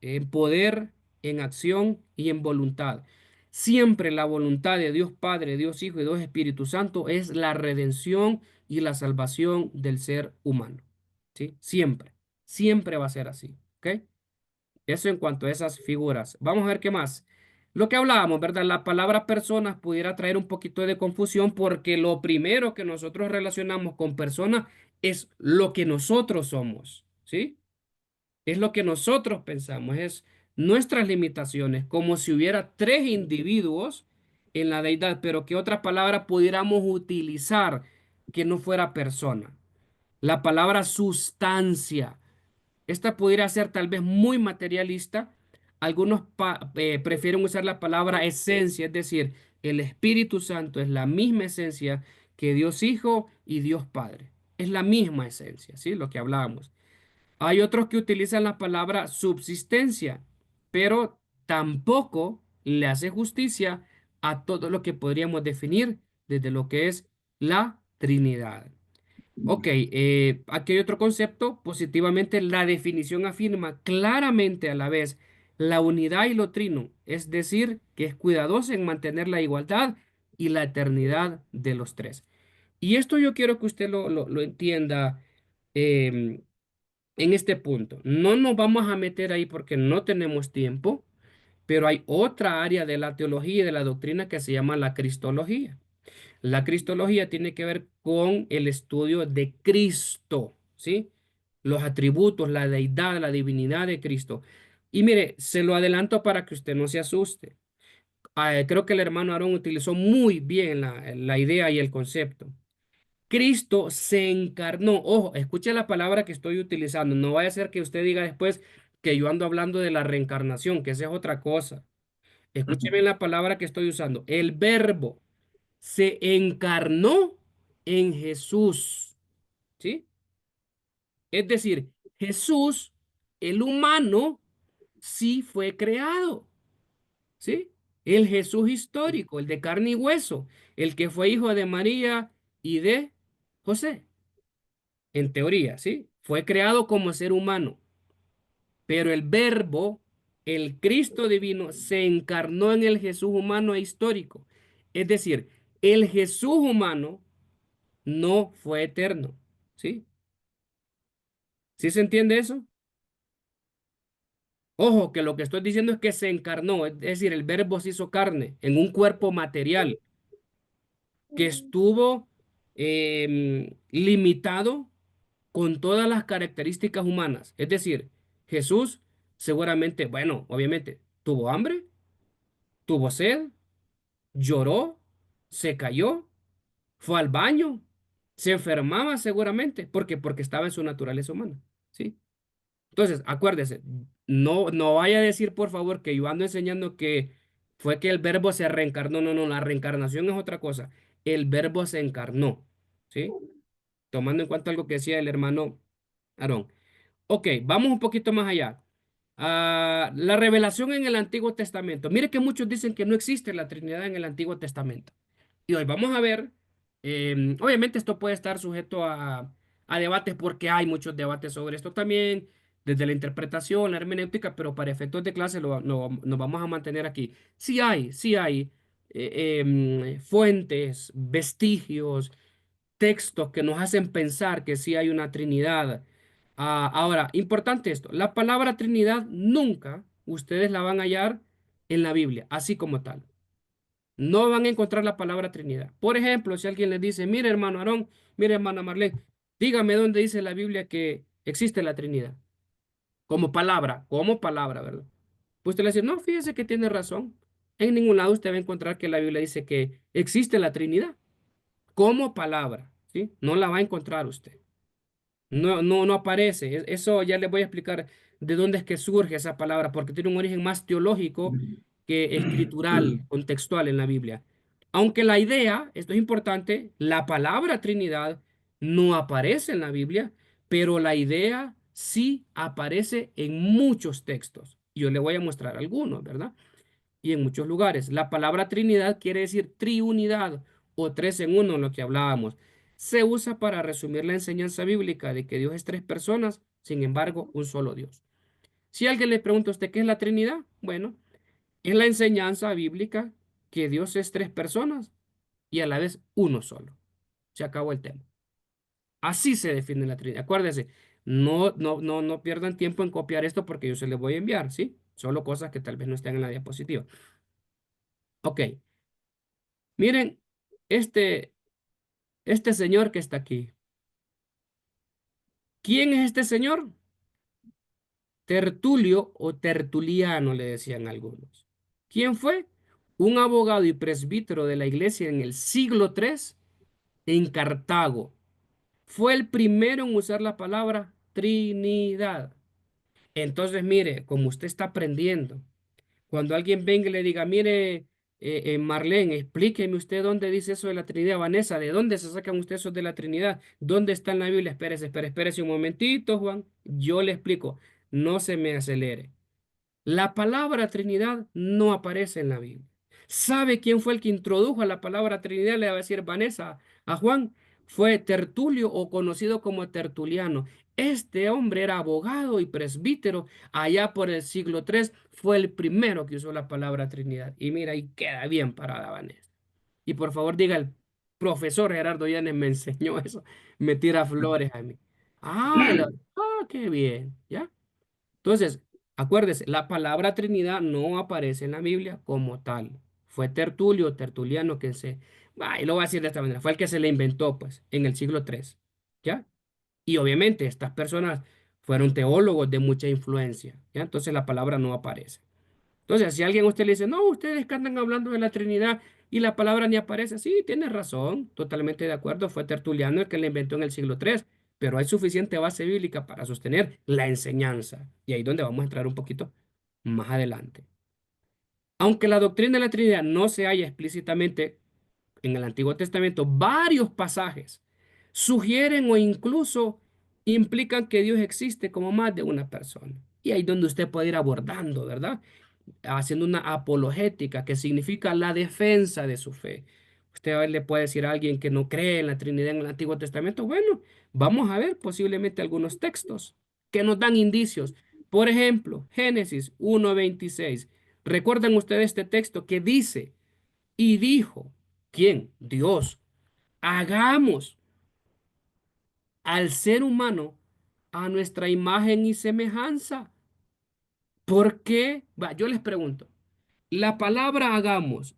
en poder, en acción y en voluntad. Siempre la voluntad de Dios Padre, Dios Hijo y Dios Espíritu Santo es la redención y la salvación del ser humano. ¿Sí? Siempre, siempre va a ser así. ¿Ok? Eso en cuanto a esas figuras. Vamos a ver qué más. Lo que hablábamos, ¿verdad? La palabra personas pudiera traer un poquito de confusión porque lo primero que nosotros relacionamos con personas es lo que nosotros somos, ¿sí? Es lo que nosotros pensamos, es nuestras limitaciones, como si hubiera tres individuos en la deidad, pero que otra palabra pudiéramos utilizar que no fuera persona. La palabra sustancia. Esta pudiera ser tal vez muy materialista. Algunos prefieren usar la palabra esencia, es decir, el Espíritu Santo es la misma esencia que Dios Hijo y Dios Padre. Es la misma esencia, ¿sí? Lo que hablábamos. Hay otros que utilizan la palabra subsistencia, pero tampoco le hace justicia a todo lo que podríamos definir desde lo que es la Trinidad. Ok, aquí hay otro concepto. Positivamente, la definición afirma claramente a la vez la unidad y lo trino, es decir, que es cuidadoso en mantener la igualdad y la eternidad de los tres. Y esto yo quiero que usted lo entienda em, en este punto. No nos vamos a meter ahí porque no tenemos tiempo, pero hay otra área de la teología y de la doctrina que se llama la cristología. La cristología tiene que ver con el estudio de Cristo, ¿sí? Los atributos, la deidad, la divinidad de Cristo. Y mire, se lo adelanto para que usted no se asuste. Creo que el hermano Aarón utilizó muy bien la idea y el concepto. Cristo se encarnó. Ojo, escuche la palabra que estoy utilizando. No vaya a ser que usted diga después que yo ando hablando de la reencarnación, que esa es otra cosa. Escuche bien la palabra que estoy usando. El verbo se encarnó en Jesús, ¿sí? Es decir, Jesús, el humano, sí fue creado, ¿sí? El Jesús histórico, el de carne y hueso, el que fue hijo de María y de José, en teoría, ¿sí? Fue creado como ser humano, pero el verbo, el Cristo divino, se encarnó en el Jesús humano e histórico. Es decir, el Jesús humano no fue eterno. ¿Sí? ¿Sí se entiende eso? Ojo, que lo que estoy diciendo es que se encarnó, es decir, el verbo se hizo carne en un cuerpo material que estuvo limitado con todas las características humanas. Es decir, Jesús seguramente, bueno, obviamente, tuvo hambre, tuvo sed, lloró, se cayó, fue al baño, se enfermaba seguramente, porque estaba en su naturaleza humana, ¿sí? Entonces, acuérdese, no vaya a decir, por favor, que yo ando enseñando que fue que el verbo se reencarnó. No, no, la reencarnación es otra cosa. El verbo se encarnó, ¿sí? Tomando en cuenta algo que decía el hermano Aarón. Ok, vamos un poquito más allá. La revelación en el Antiguo Testamento. Mire que muchos dicen que no existe la Trinidad en el Antiguo Testamento. Y hoy vamos a ver, obviamente esto puede estar sujeto a debates porque hay muchos debates sobre esto también, desde la interpretación, la hermenéutica, pero para efectos de clase nos vamos a mantener aquí. Sí hay fuentes, vestigios, textos que nos hacen pensar que sí hay una Trinidad. Ahora, importante esto, la palabra Trinidad nunca ustedes la van a hallar en la Biblia, así como tal. No van a encontrar la palabra Trinidad. Por ejemplo, si alguien les dice, mire hermano Aarón, mire hermana Marlene, dígame dónde dice la Biblia que existe la Trinidad. Como palabra, ¿verdad? Pues usted le dice, no, fíjese que tiene razón. En ningún lado usted va a encontrar que la Biblia dice que existe la Trinidad como palabra, ¿sí? No la va a encontrar usted. No aparece. Eso ya les voy a explicar de dónde es que surge esa palabra, porque tiene un origen más teológico que escritural, contextual en la Biblia. Aunque la idea, esto es importante, la palabra Trinidad no aparece en la Biblia, pero la idea sí aparece en muchos textos. Yo le voy a mostrar algunos, ¿verdad? Y en muchos lugares. La palabra Trinidad quiere decir triunidad o tres en uno, lo que hablábamos. Se usa para resumir la enseñanza bíblica de que Dios es tres personas, sin embargo, un solo Dios. Si alguien le pregunta a usted qué es la Trinidad, bueno, es la enseñanza bíblica que Dios es tres personas y a la vez uno solo. Se acabó el tema. Así se define la Trinidad. Acuérdense, no pierdan tiempo en copiar esto porque yo se les voy a enviar, ¿sí? Solo cosas que tal vez no estén en la diapositiva. Ok. Miren, este, este señor que está aquí. ¿Quién es este señor? Tertulio o Tertuliano, le decían algunos. ¿Quién fue? Un abogado y presbítero de la iglesia en el siglo III en Cartago. Fue el primero en usar la palabra Trinidad. Entonces, mire, como usted está aprendiendo, cuando alguien venga y le diga, mire, Marlene, explíqueme usted dónde dice eso de la Trinidad. Vanessa, ¿de dónde se sacan ustedes eso de la Trinidad? ¿Dónde está en la Biblia? Espérese un momentito, Juan. Yo le explico. No se me acelere. La palabra Trinidad no aparece en la Biblia. ¿Sabe quién fue el que introdujo la palabra Trinidad? Le va a decir Vanessa a Juan. Fue Tertulio o conocido como Tertuliano. Este hombre era abogado y presbítero. Allá por el siglo III fue el primero que usó la palabra Trinidad. Y mira, ahí queda bien parada Vanessa. Y por favor diga, el profesor Gerardo Llanes me enseñó eso. Me tira flores a mí. Qué bien. ¿Ya? Entonces, acuérdese, la palabra Trinidad no aparece en la Biblia como tal. Fue Tertulio, Tertuliano, y lo voy a decir de esta manera, fue el que se le inventó, pues, en el siglo III, ¿ya? Y obviamente estas personas fueron teólogos de mucha influencia, ¿ya? Entonces la palabra no aparece. Entonces, si alguien a usted le dice, no, ustedes que andan hablando de la Trinidad y la palabra ni aparece, sí, tiene razón, totalmente de acuerdo, fue Tertuliano el que la inventó en el siglo III, pero hay suficiente base bíblica para sostener la enseñanza. Y ahí es donde vamos a entrar un poquito más adelante. Aunque la doctrina de la Trinidad no se halla explícitamente en el Antiguo Testamento, varios pasajes sugieren o incluso implican que Dios existe como más de una persona. Y ahí es donde usted puede ir abordando, ¿verdad? Haciendo una apologética, que significa la defensa de su fe. Usted a ver, le puede decir a alguien que no cree en la Trinidad en el Antiguo Testamento, bueno, vamos a ver posiblemente algunos textos que nos dan indicios. Por ejemplo, Génesis 1:26. ¿Recuerdan ustedes este texto que dice, y dijo, ¿quién? Dios, hagamos al ser humano a nuestra imagen y semejanza? ¿Por qué? Va, yo les pregunto, la palabra hagamos,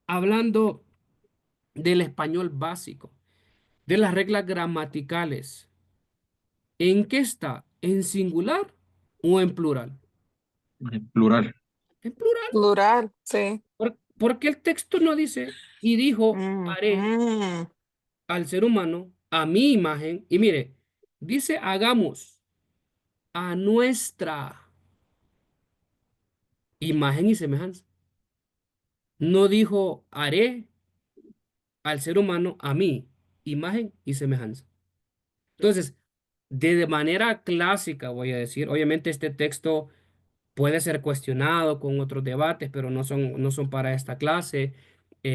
hablando del español básico, de las reglas gramaticales. ¿En qué está? ¿En singular o en plural? Plural. En plural. Plural, sí. Porque el texto no dice, y dijo, haré Ujú. al ser humano a mi imagen. Y mire, dice, hagamos a nuestra imagen y semejanza. No dijo, haré al ser humano a mi imagen y semejanza. Entonces, de manera clásica, voy a decir, obviamente este texto puede ser cuestionado con otros debates, pero no son para esta clase.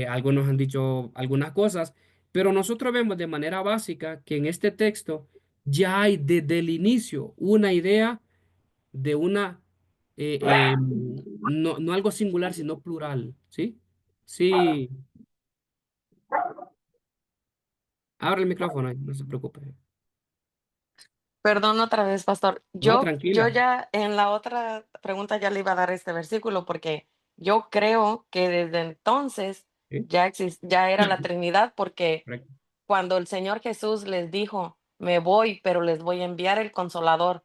Algunos han dicho algunas cosas, pero nosotros vemos de manera básica que en este texto ya hay desde el inicio una idea de una, no algo singular, sino plural, ¿sí? Sí, abre el micrófono, no se preocupe. Perdón otra vez, pastor. No, Yo tranquila. ya en la otra pregunta ya le iba a dar este versículo porque yo creo que desde entonces Sí, ya era la Trinidad porque correcto. cuando el Señor Jesús les dijo, me voy, pero les voy a enviar el Consolador,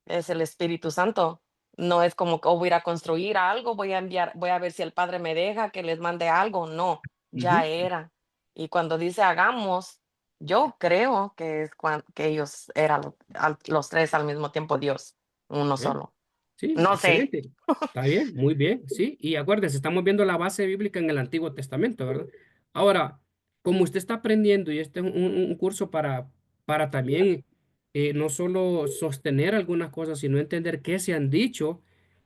es el Espíritu Santo. No es como que "Oh, voy a ir a construir algo, voy a ver si el Padre me deja que les mande algo". No, ya Ujú. era. Y cuando dice hagamos, yo creo que es que ellos eran los tres al mismo tiempo Dios, uno ¿Eh? solo. Sí, No sé. excelente. Está bien, muy bien, sí. Y acuérdense, estamos viendo la base bíblica en el Antiguo Testamento, ¿verdad? Ahora, como usted está aprendiendo y este es un curso para también no solo sostener algunas cosas, sino entender qué se han dicho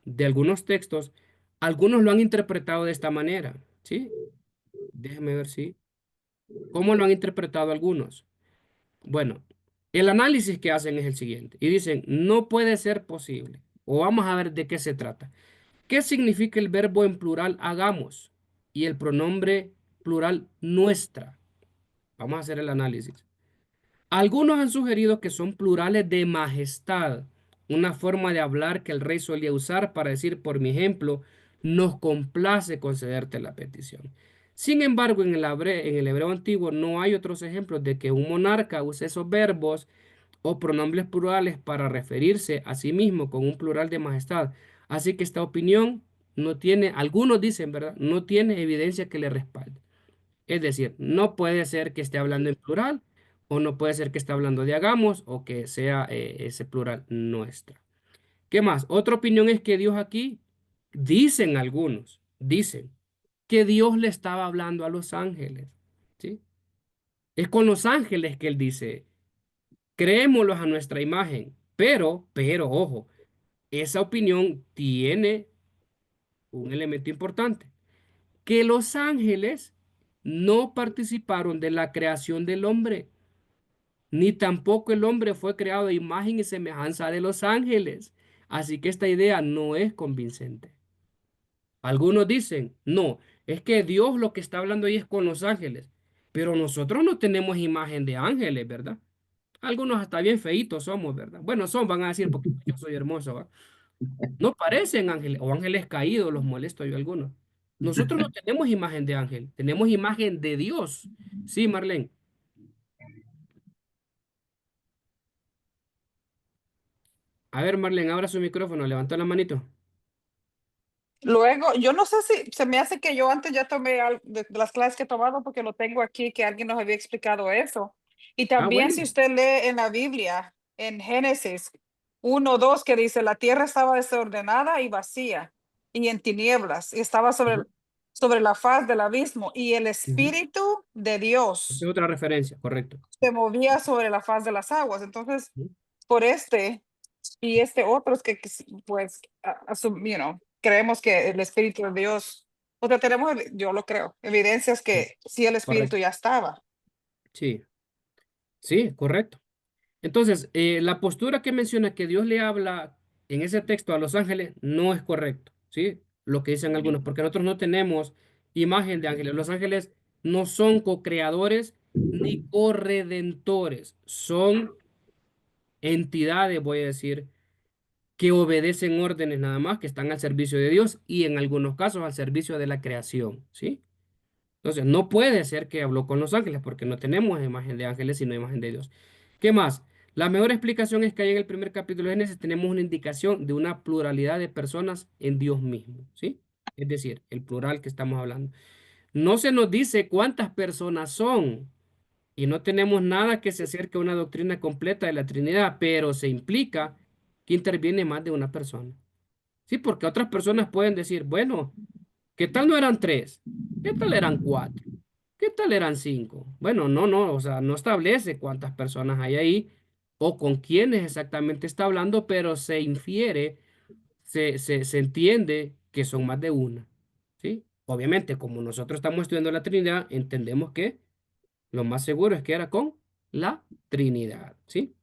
de algunos textos, algunos lo han interpretado de esta manera, ¿sí? Déjeme ver si. ¿Cómo lo han interpretado algunos? Bueno, el análisis que hacen es el siguiente y dicen, no puede ser posible. O vamos a ver de qué se trata. ¿Qué significa el verbo en plural hagamos y el pronombre plural nuestra? Vamos a hacer el análisis. Algunos han sugerido que son plurales de majestad, una forma de hablar que el rey solía usar para decir, por mi ejemplo, nos complace concederte la petición. Sin embargo, en el hebreo antiguo no hay otros ejemplos de que un monarca use esos verbos o pronombres plurales para referirse a sí mismo con un plural de majestad. Así que esta opinión no tiene, algunos dicen, ¿verdad? No tiene evidencia que le respalde. Es decir, no puede ser que esté hablando en plural o no puede ser que esté hablando de hagamos o que sea ese plural nuestra. ¿Qué más? Otra opinión es que Dios aquí, dicen algunos, dicen que Dios le estaba hablando a los ángeles, ¿sí? Es con los ángeles que él dice, creémoslos a nuestra imagen, pero, ojo, esa opinión tiene un elemento importante, que los ángeles no participaron de la creación del hombre, ni tampoco el hombre fue creado a imagen y semejanza de los ángeles. Así que esta idea no es convincente. Algunos dicen, no, es que Dios lo que está hablando ahí es con los ángeles, pero nosotros no tenemos imagen de ángeles, ¿verdad? Algunos hasta bien feitos somos, ¿verdad? Bueno, van a decir, porque yo soy hermoso, ¿va? No parecen ángeles o ángeles caídos, los molesto yo a algunos. Nosotros no tenemos imagen de ángel, tenemos imagen de Dios. Sí, Marlene. A ver, Marlene, abra su micrófono, levanta la manito. Luego, yo no sé si se me hace que yo antes ya tomé de las clases que he tomado porque lo tengo aquí, que alguien nos había explicado eso. Y Ah, también bueno. si usted lee en la Biblia, en Génesis 1:2 que dice, la tierra estaba desordenada y vacía y en tinieblas y estaba Ujú, sobre la faz del abismo y el ujú. Espíritu de Esa Dios es otra referencia, correcto. se movía sobre la faz de las aguas. Entonces, Ujú, por y otros pues, creemos que el Espíritu de Dios, o sea, yo lo creo, evidencias sí, que sí el Espíritu correcto. ya estaba. Sí, sí, correcto. Entonces, la postura que menciona que Dios le habla en ese texto a los ángeles no es correcto, ¿sí? Lo que dicen algunos, porque nosotros no tenemos imagen de ángeles. Los ángeles no son co-creadores ni corredentores, son entidades, voy a decir, que obedecen órdenes nada más, que están al servicio de Dios y en algunos casos al servicio de la creación, ¿sí? Entonces, no puede ser que habló con los ángeles, porque no tenemos imagen de ángeles, sino imagen de Dios. ¿Qué más? La mejor explicación es que ahí en el primer capítulo de Génesis tenemos una indicación de una pluralidad de personas en Dios mismo, ¿sí? Es decir, el plural que estamos hablando. No se nos dice cuántas personas son, y no tenemos nada que se acerque a una doctrina completa de la Trinidad, pero se implica que interviene más de una persona. Sí, porque otras personas pueden decir, bueno, ¿qué tal no eran tres? ¿Qué tal eran cuatro? ¿Qué tal eran cinco? Bueno, no, o sea, no establece cuántas personas hay ahí o con quiénes exactamente está hablando, pero se infiere, se entiende que son más de una, ¿sí? Obviamente, como nosotros estamos estudiando la Trinidad, entendemos que lo más seguro es que era con la Trinidad, ¿sí?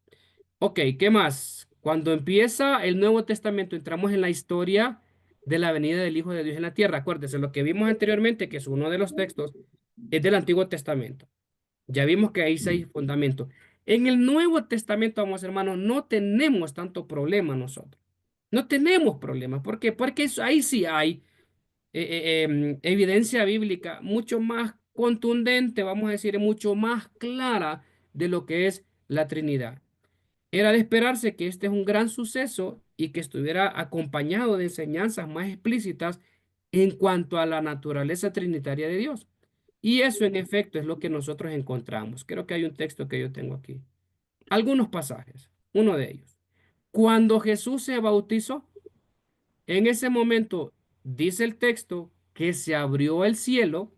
Ok, ¿qué más? Cuando empieza el Nuevo Testamento, entramos en la historia de la venida del Hijo de Dios en la tierra. Acuérdense, lo que vimos anteriormente, que es uno de los textos, es del Antiguo Testamento. Ya vimos que ahí sí hay fundamento. En el Nuevo Testamento, vamos hermanos, no tenemos tanto problema nosotros. No tenemos problema. ¿Por qué? Porque ahí sí hay evidencia bíblica mucho más contundente, vamos a decir, mucho más clara de lo que es la Trinidad. Era de esperarse que este es un gran suceso y que estuviera acompañado de enseñanzas más explícitas en cuanto a la naturaleza trinitaria de Dios. Y eso en efecto es lo que nosotros encontramos. Creo que hay un texto que yo tengo aquí. Algunos pasajes. Uno de ellos. Cuando Jesús se bautizó, en ese momento dice el texto que se abrió el cielo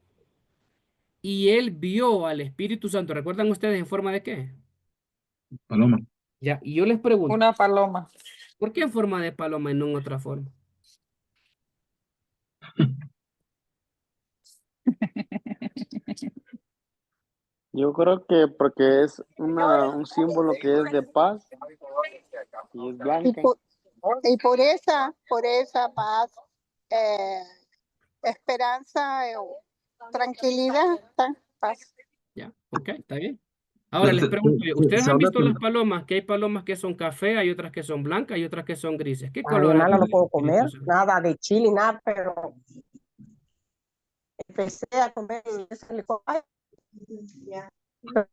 y él vio al Espíritu Santo. ¿Recuerdan ustedes en forma de qué? Paloma. Ya, y yo les pregunto, Una paloma. ¿por qué en forma de paloma y no en otra forma? Yo creo que porque es un símbolo que es de paz y es Y blanca. por esa paz, eh, esperanza, tranquilidad, paz. Ya, ok, está bien. Ahora les pregunto yo, ¿ustedes Se han habla visto las palomas? Que hay palomas que son café, hay otras que son blancas y otras que son grises. ¿Qué color Animal no habla el puedo Espíritu comer, Santo? nada de chile, nada, pero empecé a comer ese licor, ay,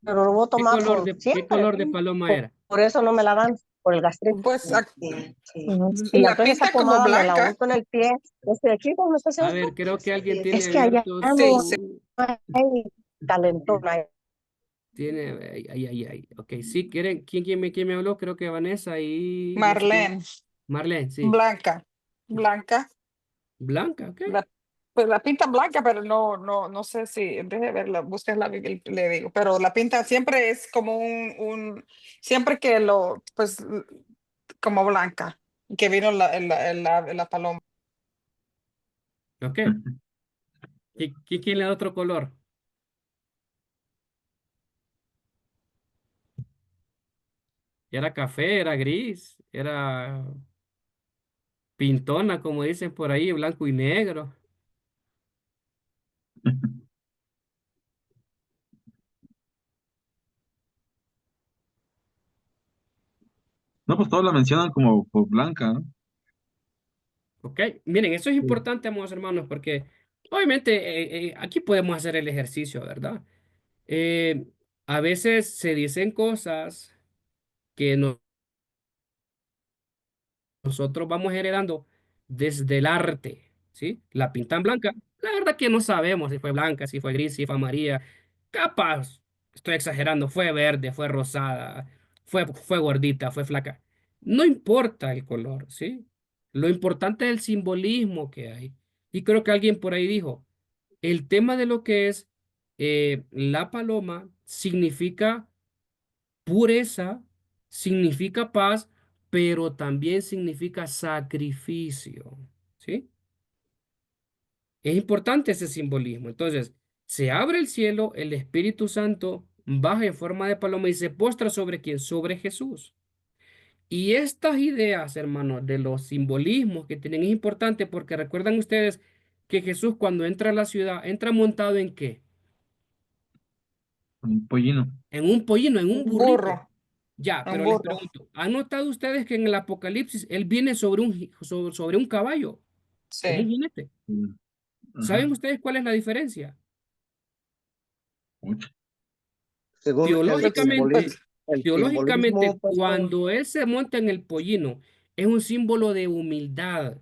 pero lo voy a ¿Qué tomar color por de, qué siempre. color de paloma era? Por eso no me la dan, por el gastrito. Pues Y la entonces esa pinta como pomada me la blanca. unto en el pie. Desde aquí, ¿cómo me está A haciendo ver, esto? creo que alguien tiene Es que allá abierto Sí, no sí. hay calentón. tiene, ay. Ok, sí, ¿quién me habló? Creo que Vanessa y no sé quién. Marlene, Marlene, sí. blanca. Blanca. Blanca, ok. Pues la pinta blanca, pero no sé si, deje verla, busques la Biblia, le digo, pero la pinta siempre es como siempre que pues, como blanca, que vino la paloma. Ok. ¿Quién le da otro color? Era café, era gris, era pintona, como dicen por ahí, blanco y negro. No, pues todos la mencionan como por blanca, ¿no? Ok, miren, eso es Sí. importante, amados hermanos, porque obviamente aquí podemos hacer el ejercicio, ¿verdad? Eh, a veces se dicen cosas que nosotros vamos heredando desde el arte, ¿sí? La pintan blanca, la verdad que no sabemos si fue blanca, si fue gris, si fue amarilla, capaz, estoy exagerando, fue verde, fue rosada, fue gordita, fue flaca. No importa el color, ¿sí? Lo importante es el simbolismo que hay. Y creo que alguien por ahí dijo, el tema de lo que es la paloma significa pureza, significa paz, pero también significa sacrificio, ¿sí? Es importante ese simbolismo. Entonces, se abre el cielo, el Espíritu Santo baja en forma de paloma y se postra sobre quién, sobre Jesús. Y estas ideas, hermanos, de los simbolismos que tienen es importante porque recuerdan ustedes que Jesús cuando entra a la ciudad, entra montado ¿en qué? Un pollino. En un pollino, en un Un burrito. burro, Ya, un pero les burro, pregunto, ¿han notado ustedes que en el Apocalipsis él viene sobre un caballo, como un sí. jinete? Mm. Ajá. ¿Saben ustedes cuál es la diferencia? Mucho. Según Teológicamente, el teológicamente, simbolismo, pastor. cuando él se monta en el pollino, es un símbolo de humildad.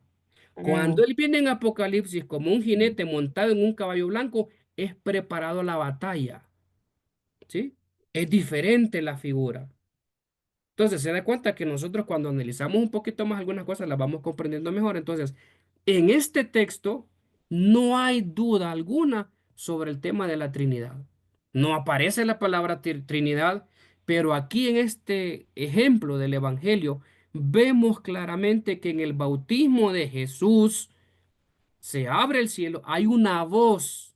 Cuando Mm, él viene en Apocalipsis como un jinete montado en un caballo blanco, es preparado a la batalla, ¿sí? Es diferente la figura. Entonces, se da cuenta que nosotros cuando analizamos un poquito más algunas cosas las vamos comprendiendo mejor. Entonces, en este texto no hay duda alguna sobre el tema de la Trinidad. No aparece la palabra Trinidad, pero aquí en este ejemplo del Evangelio vemos claramente que en el bautismo de Jesús se abre el cielo, hay una voz.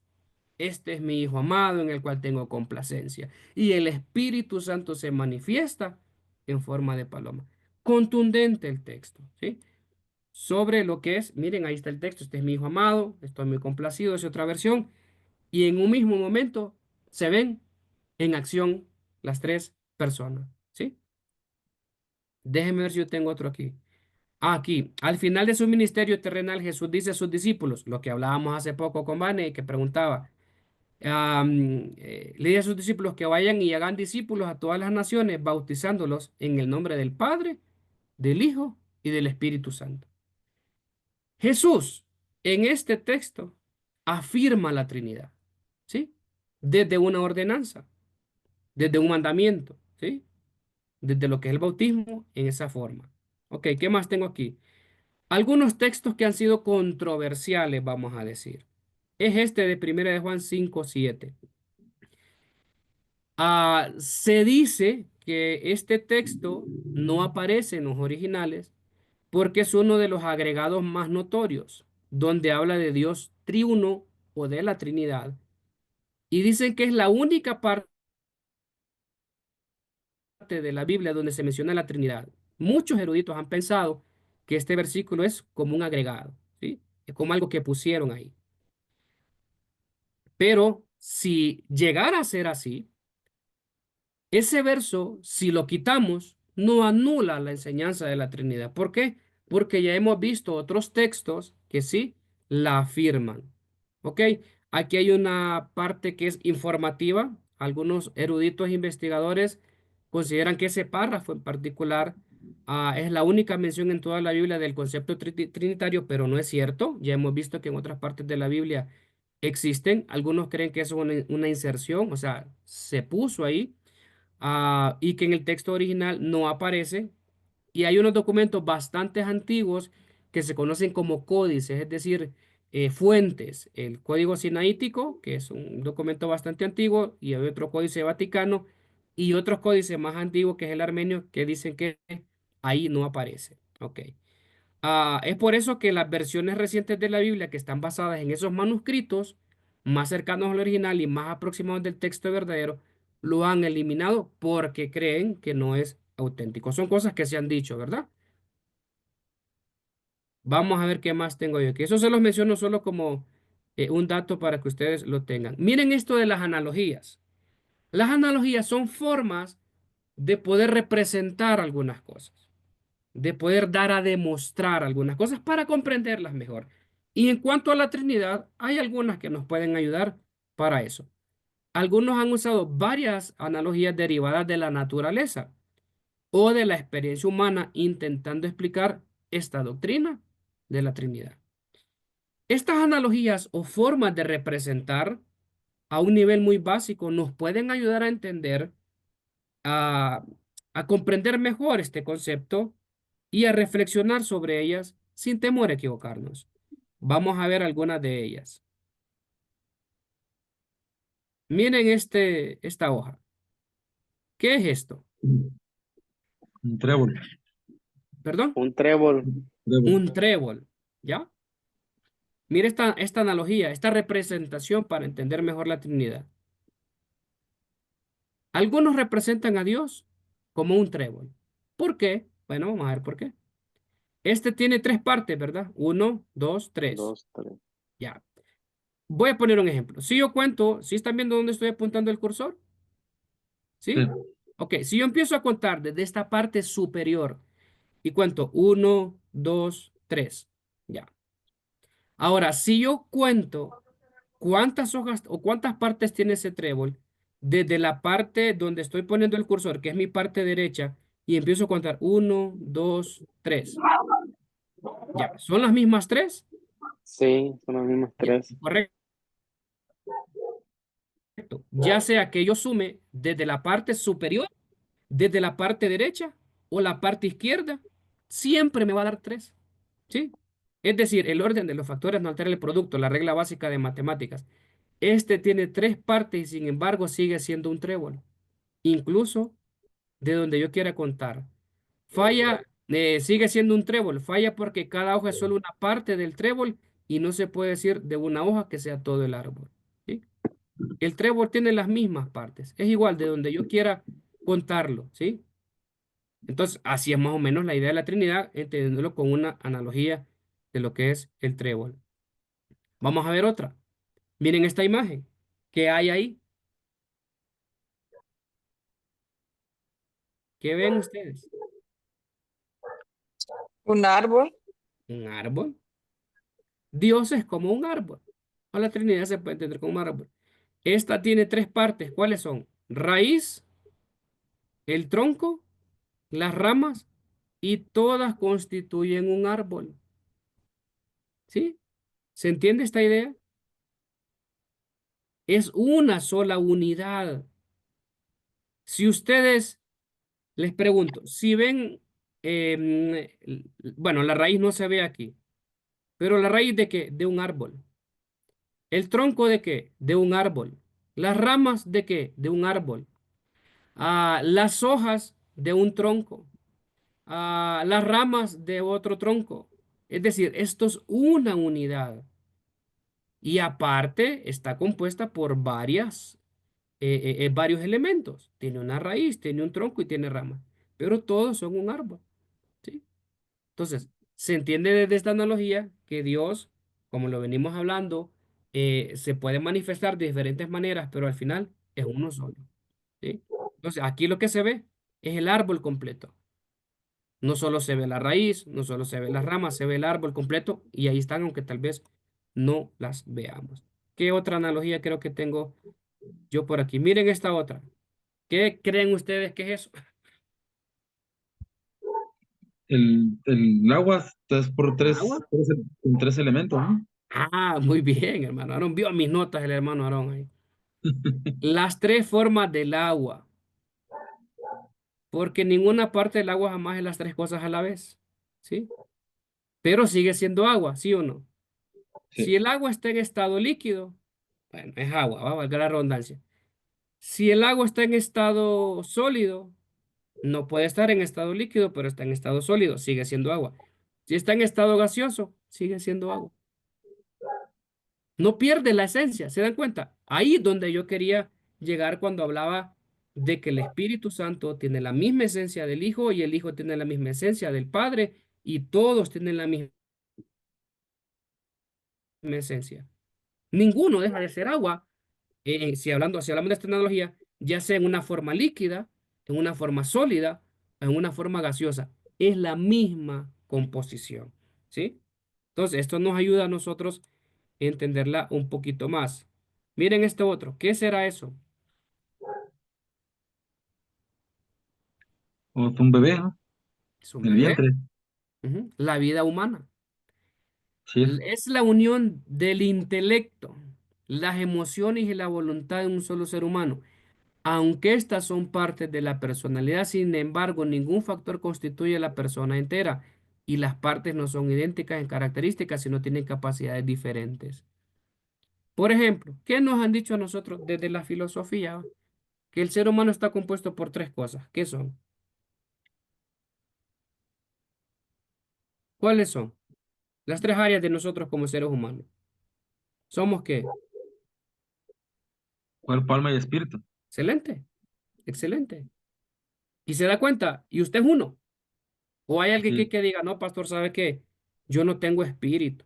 Este es mi Hijo amado en el cual tengo complacencia. Y el Espíritu Santo se manifiesta en forma de paloma. Contundente el texto, ¿sí? Sobre lo que es, miren, ahí está el texto, este es mi Hijo amado, estoy muy complacido, es otra versión. Y en un mismo momento se ven en acción las tres personas, ¿sí? Déjenme ver si yo tengo otro aquí. Aquí, al final de su ministerio terrenal, Jesús dice a sus discípulos, lo que hablábamos hace poco con Vane, que preguntaba, le dice a sus discípulos que vayan y hagan discípulos a todas las naciones, bautizándolos en el nombre del Padre, del Hijo y del Espíritu Santo. Jesús, en este texto, afirma la Trinidad, ¿sí? Desde una ordenanza, desde un mandamiento, ¿sí? Desde lo que es el bautismo, en esa forma. Ok, ¿qué más tengo aquí? Algunos textos que han sido controversiales, vamos a decir. Es este de 1 de Juan 5:7. Se dice que este texto no aparece en los originales porque es uno de los agregados más notorios, donde habla de Dios triuno o de la Trinidad. Y dicen que es la única parte de la Biblia donde se menciona la Trinidad. Muchos eruditos han pensado que este versículo es como un agregado, ¿sí? Es como algo que pusieron ahí. Pero si llegara a ser así, ese verso, si lo quitamos, no anula la enseñanza de la Trinidad. ¿Por qué? Porque ya hemos visto otros textos que sí la afirman. ¿Ok? Aquí hay una parte que es informativa. Algunos eruditos investigadores consideran que ese párrafo en particular es la única mención en toda la Biblia del concepto trinitario, pero no es cierto. Ya hemos visto que en otras partes de la Biblia existen. Algunos creen que es una inserción, o sea, se puso ahí y que en el texto original no aparece. Y hay unos documentos bastante antiguos que se conocen como códices, es decir, fuentes. El Código Sinaítico, que es un documento bastante antiguo, y hay otro códice vaticano, y otro códice más antiguo, que es el armenio, que dicen que ahí no aparece. Ok. Es por eso que las versiones recientes de la Biblia que están basadas en esos manuscritos, más cercanos al original y más aproximados del texto verdadero, lo han eliminado porque creen que no es auténtico. Son cosas que se han dicho, ¿verdad? Vamos a ver qué más tengo yo aquí. Eso se los menciono solo como un dato para que ustedes lo tengan. Miren esto de las analogías. Las analogías son formas de poder representar algunas cosas, de poder dar a demostrar algunas cosas para comprenderlas mejor. Y en cuanto a la Trinidad, hay algunas que nos pueden ayudar para eso. Algunos han usado varias analogías derivadas de la naturaleza o de la experiencia humana intentando explicar esta doctrina de la Trinidad. Estas analogías o formas de representar a un nivel muy básico nos pueden ayudar a entender, a, a comprender mejor este concepto y a reflexionar sobre ellas sin temor a equivocarnos. Vamos a ver algunas de ellas. Miren esta hoja. ¿Qué es esto? Un trébol. ¿Perdón? Un trébol. Trébol. Un trébol. ¿Ya? Mire esta analogía, esta representación para entender mejor la Trinidad. Algunos representan a Dios como un trébol. ¿Por qué? Bueno, vamos a ver por qué. Este tiene tres partes, ¿verdad? Uno, dos, tres. Dos, tres. Ya. Voy a poner un ejemplo. Si yo cuento, ¿sí están viendo dónde estoy apuntando el cursor? Sí. ¿Sí? Ok, si yo empiezo a contar desde esta parte superior y cuento uno, dos, tres. Ya. Ahora, si yo cuento cuántas hojas o cuántas partes tiene ese trébol, desde la parte donde estoy poniendo el cursor, que es mi parte derecha, y empiezo a contar uno, dos, tres. Ya, ¿son las mismas tres? Sí, son las mismas Ya, tres. correcto. Ya sea que yo sume desde la parte superior, desde la parte derecha o la parte izquierda, siempre me va a dar tres. ¿Sí? Es decir, el orden de los factores no altera el producto, la regla básica de matemáticas. Este tiene tres partes y sin embargo sigue siendo un trébol, incluso de donde yo quiera contar. Falla, sigue siendo un trébol, falla porque cada hoja es solo una parte del trébol y no se puede decir de una hoja que sea todo el árbol. ¿Sí? El trébol tiene las mismas partes, es igual de donde yo quiera contarlo, ¿sí? Entonces, así es más o menos la idea de la Trinidad, entendiéndolo con una analogía de lo que es el trébol. Vamos a ver otra. Miren esta imagen. ¿Qué hay ahí? ¿Qué ven ustedes? Un árbol. ¿Un árbol? Dios es como un árbol. O la Trinidad se puede entender como un árbol. Esta tiene tres partes. ¿Cuáles son? Raíz, el tronco, las ramas y todas constituyen un árbol. ¿Sí? ¿Se entiende esta idea? Es una sola unidad. Si ustedes, les pregunto, si ven, bueno, la raíz no se ve aquí, pero la raíz de qué? De un árbol. ¿El tronco de qué? De un árbol. ¿Las ramas de qué? De un árbol. Las hojas de un tronco. Las ramas de otro tronco. Es decir, esto es una unidad. Y aparte está compuesta por varios elementos. Tiene una raíz, tiene un tronco y tiene ramas. Pero todos son un árbol. ¿Sí? Entonces, se entiende desde esta analogía que Dios, como lo venimos hablando, se puede manifestar de diferentes maneras, pero al final es uno solo. ¿Sí? Entonces, aquí lo que se ve es el árbol completo. No solo se ve la raíz, no solo se ve las ramas, se ve el árbol completo y ahí están, aunque tal vez no las veamos. ¿Qué otra analogía creo que tengo yo por aquí? Miren esta otra. ¿Qué creen ustedes que es eso? El agua es por ¿El agua? tres elementos, ¿no? Muy bien, hermano Aarón. Vio mis notas el hermano Aarón ahí. Las tres formas del agua, porque ninguna parte del agua jamás es las tres cosas a la vez, ¿sí? Pero sigue siendo agua, ¿sí o no? Si Sí. el agua está en estado líquido, bueno, es agua, va a valga la redundancia. Si el agua está en estado sólido, no puede estar en estado líquido, pero está en estado sólido, sigue siendo agua. Si está en estado gaseoso, sigue siendo agua. No pierde la esencia, ¿se dan cuenta? Ahí es donde yo quería llegar cuando hablaba de que el Espíritu Santo tiene la misma esencia del Hijo y el Hijo tiene la misma esencia del Padre y todos tienen la misma esencia. Ninguno deja de ser agua, si hablamos de esta analogía, ya sea en una forma líquida, en una forma sólida, en una forma gaseosa. Es la misma composición, ¿sí? Entonces, esto nos ayuda a nosotros a entenderla un poquito más. Miren este otro. ¿Qué será eso? O es un bebé, ¿no? Es un En el bebé. vientre. Ujú. La vida humana. Sí es. Es la unión del intelecto, las emociones y la voluntad de un solo ser humano. Aunque estas son partes de la personalidad, sin embargo, ningún factor constituye la persona entera y las partes no son idénticas en características, sino tienen capacidades diferentes. Por ejemplo, ¿qué nos han dicho a nosotros desde la filosofía? Que el ser humano está compuesto por tres cosas. ¿Qué son? ¿Cuáles son? Las tres áreas de nosotros como seres humanos. ¿Somos qué? Cuerpo, alma y espíritu. Excelente, excelente. Y se da cuenta, y usted es uno. O hay alguien Sí. que diga, no, pastor, ¿sabe qué? Yo no tengo espíritu.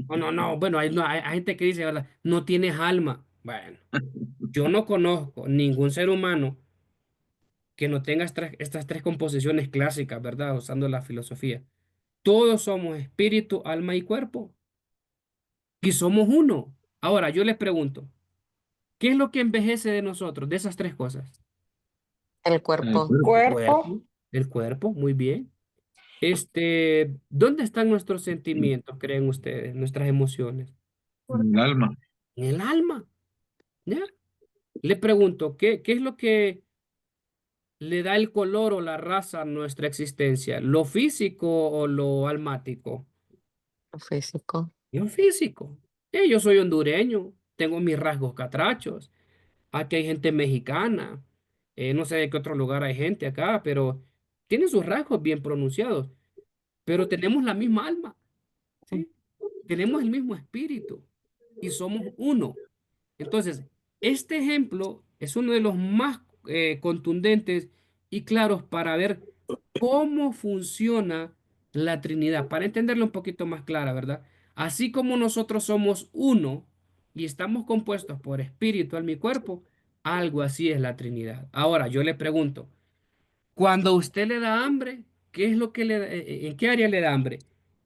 No, no, no. Bueno, hay gente que dice, ¿verdad? No tienes alma. Bueno, yo no conozco ningún ser humano que no tenga estas tres composiciones clásicas, ¿verdad? Usando la filosofía. Todos somos espíritu, alma y cuerpo. Y somos uno. Ahora, yo les pregunto, ¿Qué es lo que envejece de nosotros? De esas tres cosas. El El cuerpo. cuerpo, El Cuerpo. cuerpo, el cuerpo, muy bien. ¿Dónde están nuestros sentimientos, creen ustedes, nuestras emociones? el alma. En el alma, ¿ya? Le pregunto, ¿qué es lo que le da el color o la raza a nuestra existencia? ¿Lo físico o lo almático? Físico. Lo físico. Yo soy hondureño, tengo mis rasgos catrachos. Aquí hay gente mexicana. No sé de qué otro lugar hay gente acá, pero tienen sus rasgos bien pronunciados. Pero tenemos la misma alma, ¿sí? Tenemos el mismo espíritu y somos uno. Entonces, este ejemplo es uno de los más contundentes y claros para ver cómo funciona la Trinidad, para entenderlo un poquito más clara, ¿verdad? Así como nosotros somos uno y estamos compuestos por espíritu, alma y cuerpo, algo así es la Trinidad. Ahora, yo le pregunto, cuando a usted le da hambre, ¿qué es lo que en qué área le da hambre?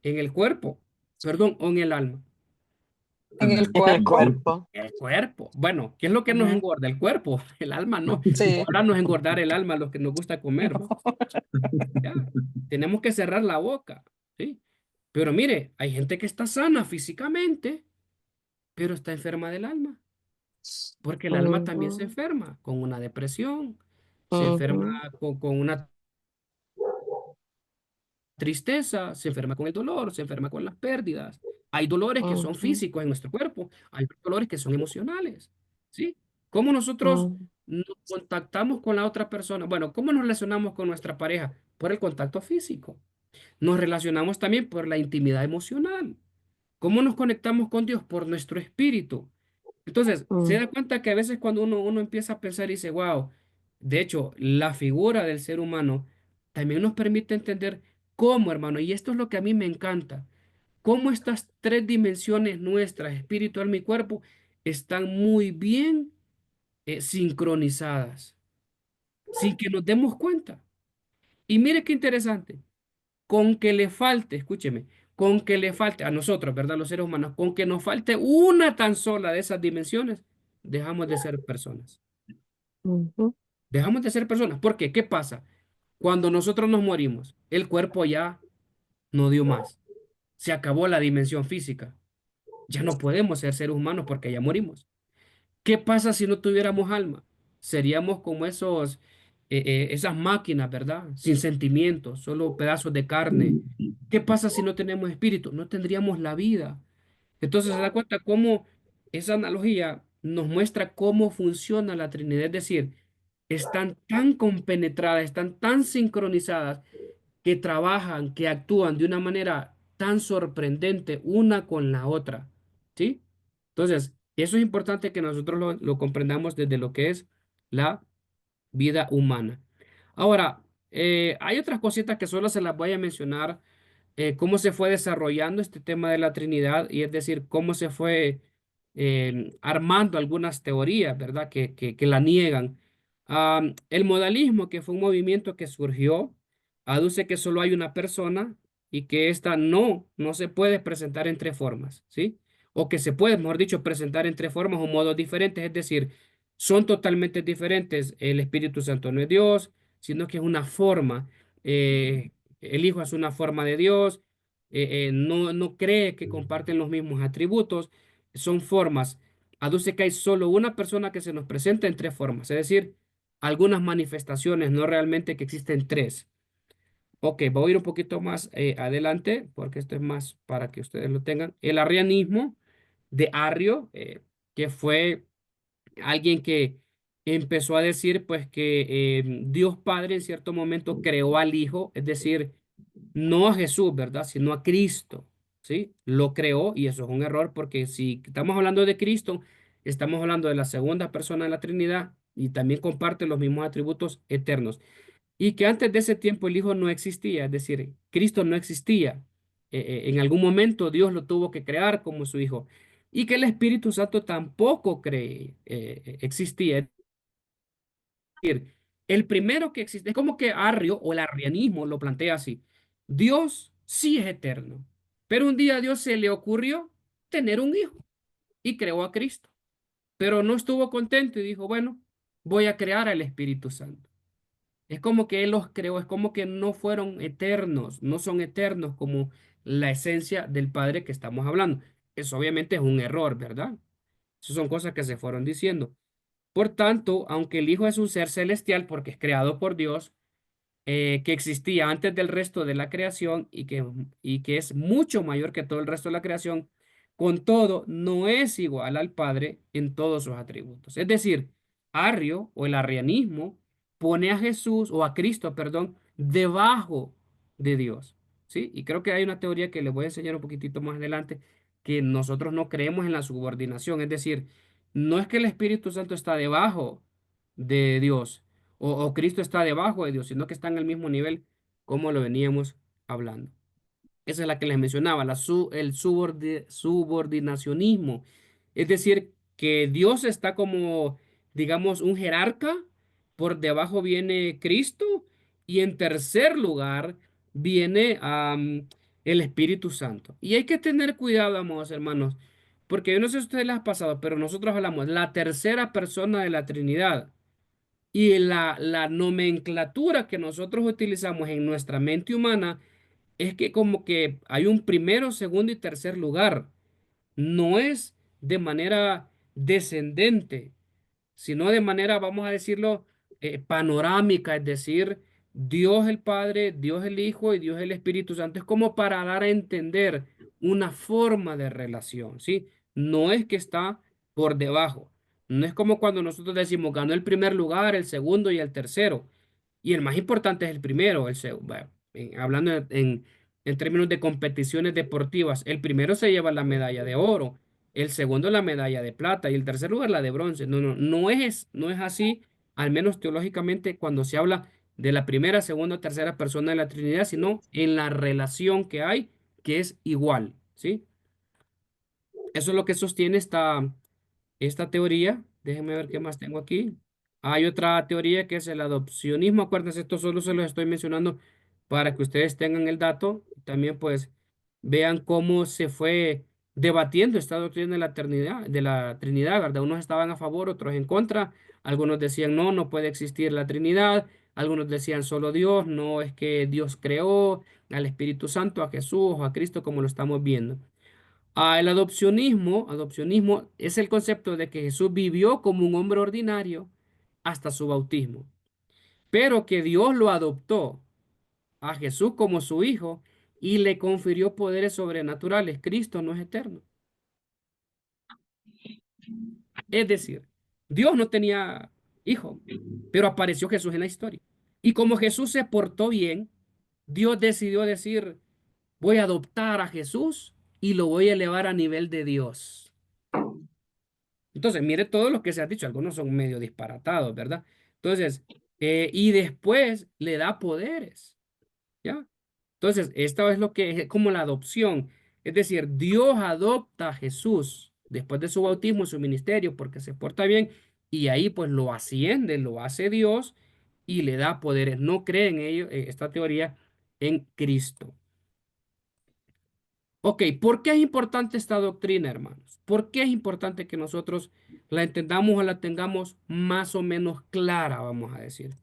¿En el cuerpo? Perdón, o en el alma. En el En el cuerpo. cuerpo. El cuerpo. Bueno, ¿qué es lo que nos Ujú. engorda? El cuerpo, el alma no. Sí. Ahora nos engordar el alma a los que nos gusta comer, ¿va? Ya. Tenemos que cerrar la boca, ¿sí? Pero mire, hay gente que está sana físicamente, pero está enferma del alma, porque el alma también se Ujú, enferma con una depresión, se enferma ujú, con una tristeza, se enferma con el dolor, se enferma con las pérdidas. Hay dolores que son ujú, físicos en nuestro cuerpo, hay dolores que son emocionales, ¿sí? ¿Cómo nosotros ujú, nos contactamos con la otra persona? Bueno, ¿cómo nos relacionamos con nuestra pareja? Por el contacto físico. Nos relacionamos también por la intimidad emocional. ¿Cómo nos conectamos con Dios? Por nuestro espíritu. Entonces, se ujú, da cuenta que a veces cuando uno empieza a pensar y dice, wow, de hecho, la figura del ser humano también nos permite entender cómo, hermano, y esto es lo que a mí me encanta, cómo estas tres dimensiones nuestras, espíritu, alma y cuerpo, están muy bien sincronizadas, sin que nos demos cuenta. Y mire qué interesante, con que le falte, escúcheme, con que le falte a nosotros, ¿verdad? Los seres humanos, con que nos falte una tan sola de esas dimensiones, dejamos de ser personas. ujú, Dejamos de ser personas. ¿Por qué? ¿Qué pasa? Cuando nosotros nos morimos, el cuerpo ya no dio más. Se acabó la dimensión física. Ya no podemos ser seres humanos porque ya morimos. ¿Qué pasa si no tuviéramos alma? Seríamos como esas máquinas, ¿verdad? Sin sentimientos, solo pedazos de carne. ¿Qué pasa si no tenemos espíritu? No tendríamos la vida. Entonces se da cuenta cómo esa analogía nos muestra cómo funciona la Trinidad. Es decir, están tan compenetradas, están tan sincronizadas que trabajan, que actúan de una manera tan sorprendente una con la otra. ¿Sí? Entonces, eso es importante que nosotros lo comprendamos desde lo que es la vida humana. Ahora, hay otras cositas que solo se las voy a mencionar, cómo se fue desarrollando este tema de la Trinidad y es decir, cómo se fue armando algunas teorías, ¿verdad? Que la niegan. El modalismo, que fue un movimiento que surgió, aduce que solo hay una persona y que esta no se puede presentar en tres formas, ¿sí? O que se puede, mejor dicho, presentar en tres formas o modos diferentes, es decir, son totalmente diferentes. El Espíritu Santo no es Dios, sino que es una forma. El Hijo es una forma de Dios. No cree que comparten los mismos atributos. Son formas. Aduce que hay solo una persona que se nos presenta en tres formas, es decir, algunas manifestaciones, no realmente que existen tres. Ok, voy a ir un poquito más adelante, porque esto es más para que ustedes lo tengan. El arrianismo de Arrio, que fue alguien que empezó a decir pues que Dios Padre en cierto momento creó al Hijo, es decir, no a Jesús, ¿verdad? Sino a Cristo, ¿sí? Lo creó y eso es un error porque si estamos hablando de Cristo, estamos hablando de la segunda persona de la Trinidad y también comparte los mismos atributos eternos. Y que antes de ese tiempo el Hijo no existía, es decir, Cristo no existía. En algún momento Dios lo tuvo que crear como su Hijo. Y que el Espíritu Santo tampoco existía. Es decir, el primero que existe, es como que Arrio o el arrianismo lo plantea así. Dios sí es eterno, pero un día a Dios se le ocurrió tener un hijo y creó a Cristo. pero no estuvo contento y dijo, bueno, voy a crear al Espíritu Santo. Es como que Él los creó, es como que no fueron eternos, no son eternos como la esencia del Padre que estamos hablando. Eso obviamente es un error, ¿verdad? Esas son cosas que se fueron diciendo. Por tanto, aunque el Hijo es un ser celestial porque es creado por Dios, que existía antes del resto de la creación y que es mucho mayor que todo el resto de la creación, con todo, no es igual al Padre en todos sus atributos. Es decir, Arrio o el arrianismo pone a Jesús o a Cristo, perdón, debajo de Dios. ¿Sí? Y creo que hay una teoría que les voy a enseñar un poquitito más adelante, que nosotros no creemos en la subordinación. Es decir, no es que el Espíritu Santo está debajo de Dios o Cristo está debajo de Dios, sino que está en el mismo nivel como lo veníamos hablando. Esa es la que les mencionaba, el subordinacionismo. Es decir, que Dios está como, digamos, un jerarca, por debajo viene Cristo y en tercer lugar viene el Espíritu Santo. Y hay que tener cuidado, amados hermanos, porque yo no sé si a ustedes les ha pasado, pero nosotros hablamos la tercera persona de la Trinidad. Y la nomenclatura que nosotros utilizamos en nuestra mente humana es que como que hay un primero, segundo y tercer lugar. No es de manera descendente, sino de manera, vamos a decirlo, panorámica, es decir, Dios el Padre, Dios el Hijo y Dios el Espíritu Santo. Es como para dar a entender una forma de relación, ¿sí? No es que está por debajo. No es como cuando nosotros decimos ganó el primer lugar, el segundo y el tercero. Y el más importante es el primero, el segundo. Bueno, hablando en términos de competiciones deportivas, el primero se lleva la medalla de oro, el segundo la medalla de plata y el tercer lugar la de bronce. No es así, al menos teológicamente, cuando se habla de la primera, segunda, tercera persona de la Trinidad, sino en la relación que hay, que es igual, ¿sí? Eso es lo que sostiene esta teoría. Déjenme ver qué más tengo aquí. Hay otra teoría que es el adopcionismo. Acuérdense, esto solo se los estoy mencionando para que ustedes tengan el dato. También pues vean cómo se fue debatiendo esta doctrina de la Trinidad, ¿verdad? Unos estaban a favor, otros en contra. Algunos decían, no, no puede existir la Trinidad. Algunos decían solo Dios, no es que Dios creó al Espíritu Santo, a Jesús o a Cristo como lo estamos viendo. El adopcionismo es el concepto de que Jesús vivió como un hombre ordinario hasta su bautismo, pero que Dios lo adoptó a Jesús como su hijo y le confirió poderes sobrenaturales. Cristo no es eterno. Es decir, Dios no tenía hijo, pero apareció Jesús en la historia. Y como Jesús se portó bien, Dios decidió decir, voy a adoptar a Jesús y lo voy a elevar a nivel de Dios. Entonces, mire todo lo que se ha dicho, algunos son medio disparatados, ¿verdad? Entonces, y después le da poderes, ¿ya? Entonces, esto es lo que es como la adopción, es decir, Dios adopta a Jesús después de su bautismo y su ministerio porque se porta bien y ahí pues lo asciende, lo hace Dios y le da poderes. No creen ellos, esta teoría, en Cristo. Ok, ¿por qué es importante esta doctrina, hermanos? ¿Por qué es importante que nosotros la entendamos o la tengamos más o menos clara, vamos a decir?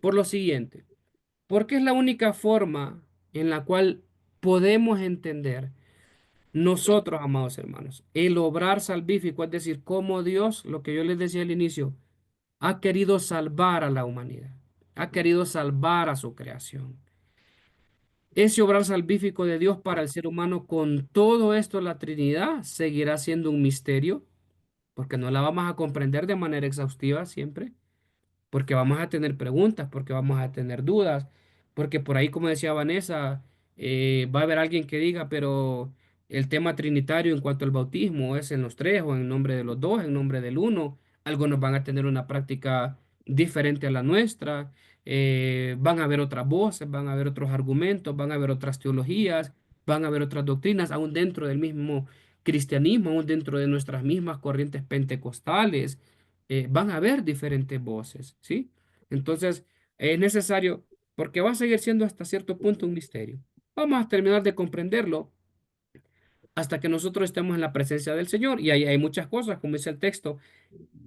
Por lo siguiente, porque es la única forma en la cual podemos entender nosotros, amados hermanos, el obrar salvífico, es decir, cómo Dios, lo que yo les decía al inicio, ha querido salvar a la humanidad, ha querido salvar a su creación. Ese obrar salvífico de Dios para el ser humano, con todo esto, la Trinidad seguirá siendo un misterio, porque no la vamos a comprender de manera exhaustiva siempre, porque vamos a tener preguntas, porque vamos a tener dudas, porque por ahí, como decía Vanessa, va a haber alguien que diga, pero el tema trinitario en cuanto al bautismo es en los tres o en nombre de los dos, en nombre del uno. Algunos van a tener una práctica diferente a la nuestra, van a haber otras voces, van a haber otros argumentos, van a haber otras teologías, van a haber otras doctrinas, aún dentro del mismo cristianismo, aún dentro de nuestras mismas corrientes pentecostales van a haber diferentes voces, ¿sí? Entonces, es necesario, porque va a seguir siendo hasta cierto punto un misterio. Vamos a terminar de comprenderlo hasta que nosotros estemos en la presencia del Señor. Y ahí hay muchas cosas, como dice el texto.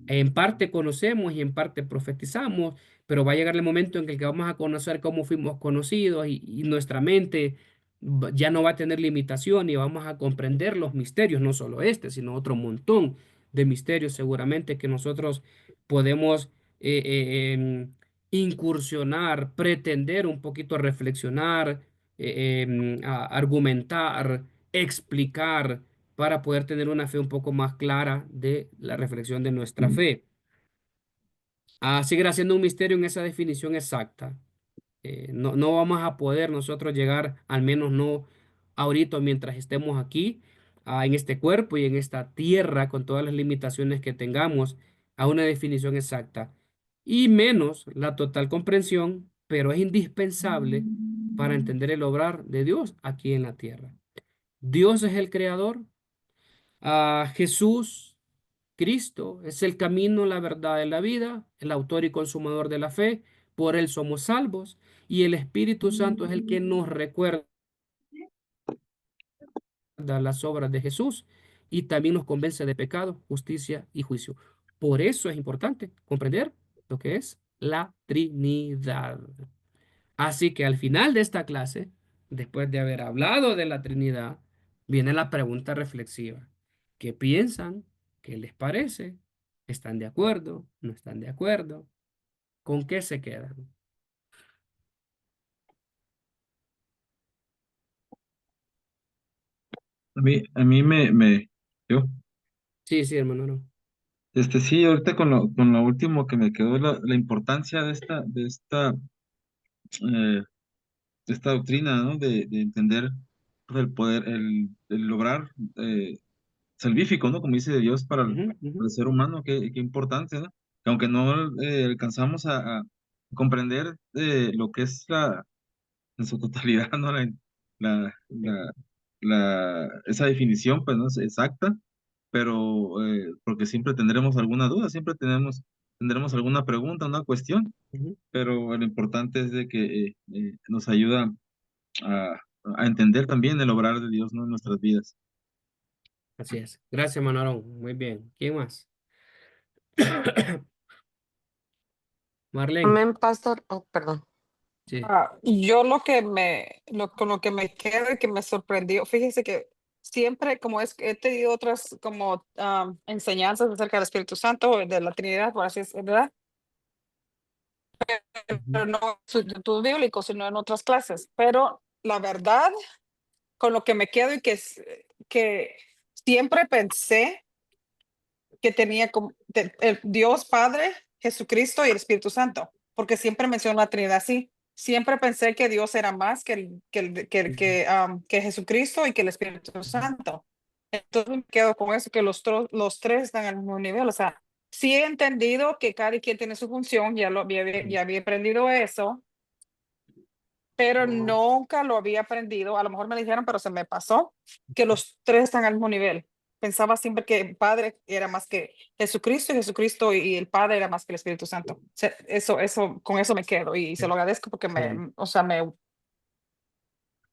En parte conocemos y en parte profetizamos, pero va a llegar el momento en el que vamos a conocer cómo fuimos conocidos y nuestra mente ya no va a tener limitación y vamos a comprender los misterios, no solo este, sino otro montón de misterios seguramente que nosotros podemos incursionar, pretender un poquito reflexionar, argumentar, explicar para poder tener una fe un poco más clara de la reflexión de nuestra fe. Seguirá siendo un misterio en esa definición exacta. No vamos a poder nosotros llegar, al menos no ahorita mientras estemos aquí, en este cuerpo y en esta tierra, con todas las limitaciones que tengamos, a una definición exacta. Y menos la total comprensión, pero es indispensable para entender el obrar de Dios aquí en la tierra. Dios es el creador. Jesús, Cristo, es el camino, la verdad y la vida, el autor y consumador de la fe. Por él somos salvos. Y el Espíritu Santo es el que nos recuerda las obras de Jesús y también nos convence de pecado, justicia y juicio. Por eso es importante comprender lo que es la Trinidad. Así que al final de esta clase, después de haber hablado de la Trinidad, viene la pregunta reflexiva. ¿Qué piensan? ¿Qué les parece? ¿Están de acuerdo? ¿No están de acuerdo? ¿Con qué se quedan? yo, Sí, sí, hermano, no. sí, ahorita con lo último que me quedó, la importancia eh, de esta doctrina, ¿no? De entender pues, el poder, el obrar salvífico, ¿no? Como dice Dios Ujú, ujú, para el ser humano, qué importante, ¿no? Que aunque no alcanzamos a comprender lo que es en su totalidad, ¿no? Esa definición, pues, ¿no? Es exacta, pero porque siempre tendremos alguna duda, tendremos alguna pregunta, una cuestión, ujú. pero lo importante es de que nos ayuda a, a entender también el obrar de Dios, ¿no? En nuestras vidas. Así es. Gracias, hermano Aarón. Muy bien. ¿Quién más? Marlene. Amén, pastor. Oh, perdón. Sí. Yo con lo que me queda y que me sorprendió, fíjese que siempre como es, he tenido otras como enseñanzas acerca del Espíritu Santo, de la Trinidad, por así es, ¿verdad? Ujú, Pero no en su estudio bíblico, sino en otras clases. Pero la verdad, con lo que me quedo y que siempre pensé que tenía como el Dios Padre, Jesucristo y el Espíritu Santo, porque siempre menciono la Trinidad así. Siempre pensé que Dios era más ujú. que Jesucristo y que el Espíritu Santo. Entonces me quedo con eso, que los tres están al mismo nivel. O sea, sí he entendido que cada quien tiene su función, ya había aprendido eso, pero nunca lo había aprendido. A lo mejor me dijeron, pero se me pasó que los tres están al mismo nivel. Pensaba siempre que el Padre era más que Jesucristo y Jesucristo y el Padre era más que el Espíritu Santo. Con eso me quedo y se lo agradezco porque Excelente. o sea,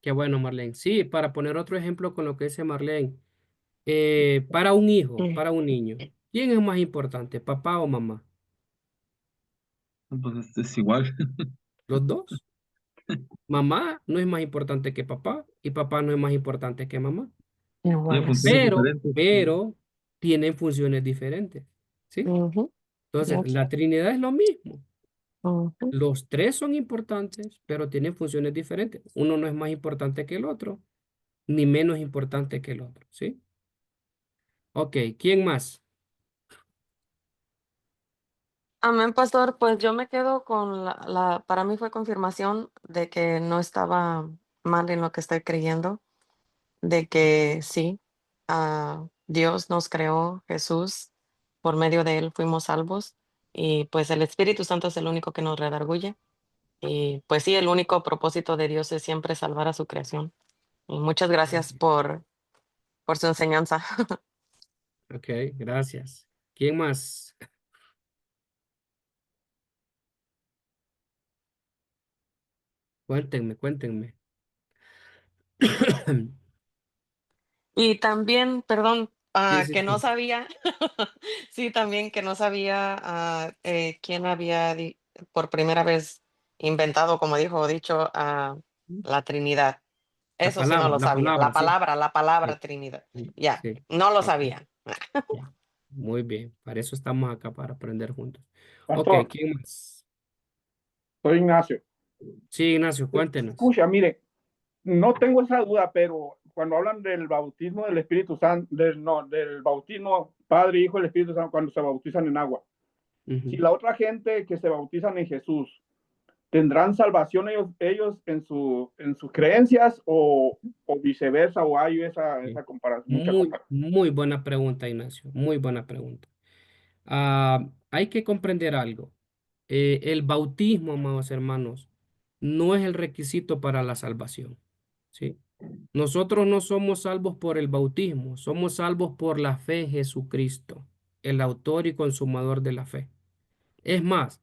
Qué bueno, Marlene. Sí, para poner otro ejemplo con lo que dice Marlene, para un hijo, Mm. para un niño, ¿quién es más importante, papá o mamá? Pues es igual. Los dos. Mamá no es más importante que papá y papá no es más importante que mamá, Tiene Iguales. funciones pero, diferentes. pero tienen funciones diferentes, ¿sí? Ujú, Entonces, yes, la Trinidad es lo mismo. ujú. Los tres son importantes, pero tienen funciones diferentes. Uno no es más importante que el otro, ni menos importante que el otro, ¿sí? Ok, ¿quién más? Amén, pastor. Pues yo me quedo con para mí fue confirmación de que no estaba mal en lo que estoy creyendo, de que sí, Dios nos creó, Jesús, por medio de él fuimos salvos y pues el Espíritu Santo es el único que nos redarguye. Y pues sí, el único propósito de Dios es siempre salvar a su creación. Y muchas gracias por su enseñanza. Ok, gracias. ¿Quién más? Cuéntenme, cuéntenme. Y también, perdón, Sí, sí, que no sí. sabía, sí, también que no sabía quién había por primera vez inventado, como dijo o dicho, la Trinidad. Eso sí no lo La sabía. palabra, sí. La Sí, palabra Trinidad. sí, Ya, sí. no lo Ok, sabía. ya. Muy bien. Para eso estamos acá, para aprender juntos. Ok, Pastor, ¿quién más? soy Ignacio. Sí, Ignacio, cuéntenos. Escucha, mire, no tengo esa duda, pero cuando hablan del bautismo del Espíritu Santo, del bautismo Padre, Hijo y el Espíritu Santo, cuando se bautizan en agua, si Ujú. la otra gente que se bautizan en Jesús, ¿tendrán salvación ellos en sus creencias o viceversa? ¿O hay Sí. esa comparación? Mucha Muy, comparación. muy buena pregunta, Ignacio. Muy buena pregunta. Hay que comprender algo. El bautismo, amados hermanos, no es el requisito para la salvación. ¿Sí? Nosotros no somos salvos por el bautismo, somos salvos por la fe en Jesucristo, el autor y consumador de la fe. Es más,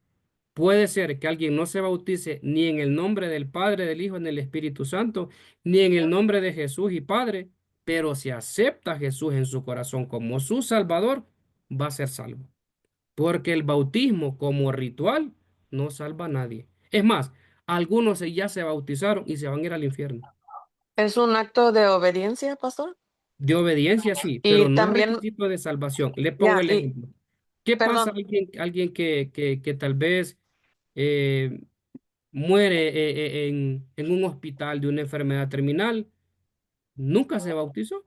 puede ser que alguien no se bautice ni en el nombre del Padre, del Hijo, ni del Espíritu Santo, ni en el nombre de Jesús y Padre, pero si acepta a Jesús en su corazón como su Salvador, va a ser salvo. Porque el bautismo como ritual no salva a nadie. Es más, algunos ya se bautizaron y se van a ir al infierno. ¿Es un acto de obediencia, pastor? De obediencia sí, pero Y no es también, requisito de salvación. Le pongo ya, el y ejemplo. ¿Qué pasa a perdón, alguien que tal vez eh, muere en un hospital de una enfermedad terminal? Nunca se bautizó,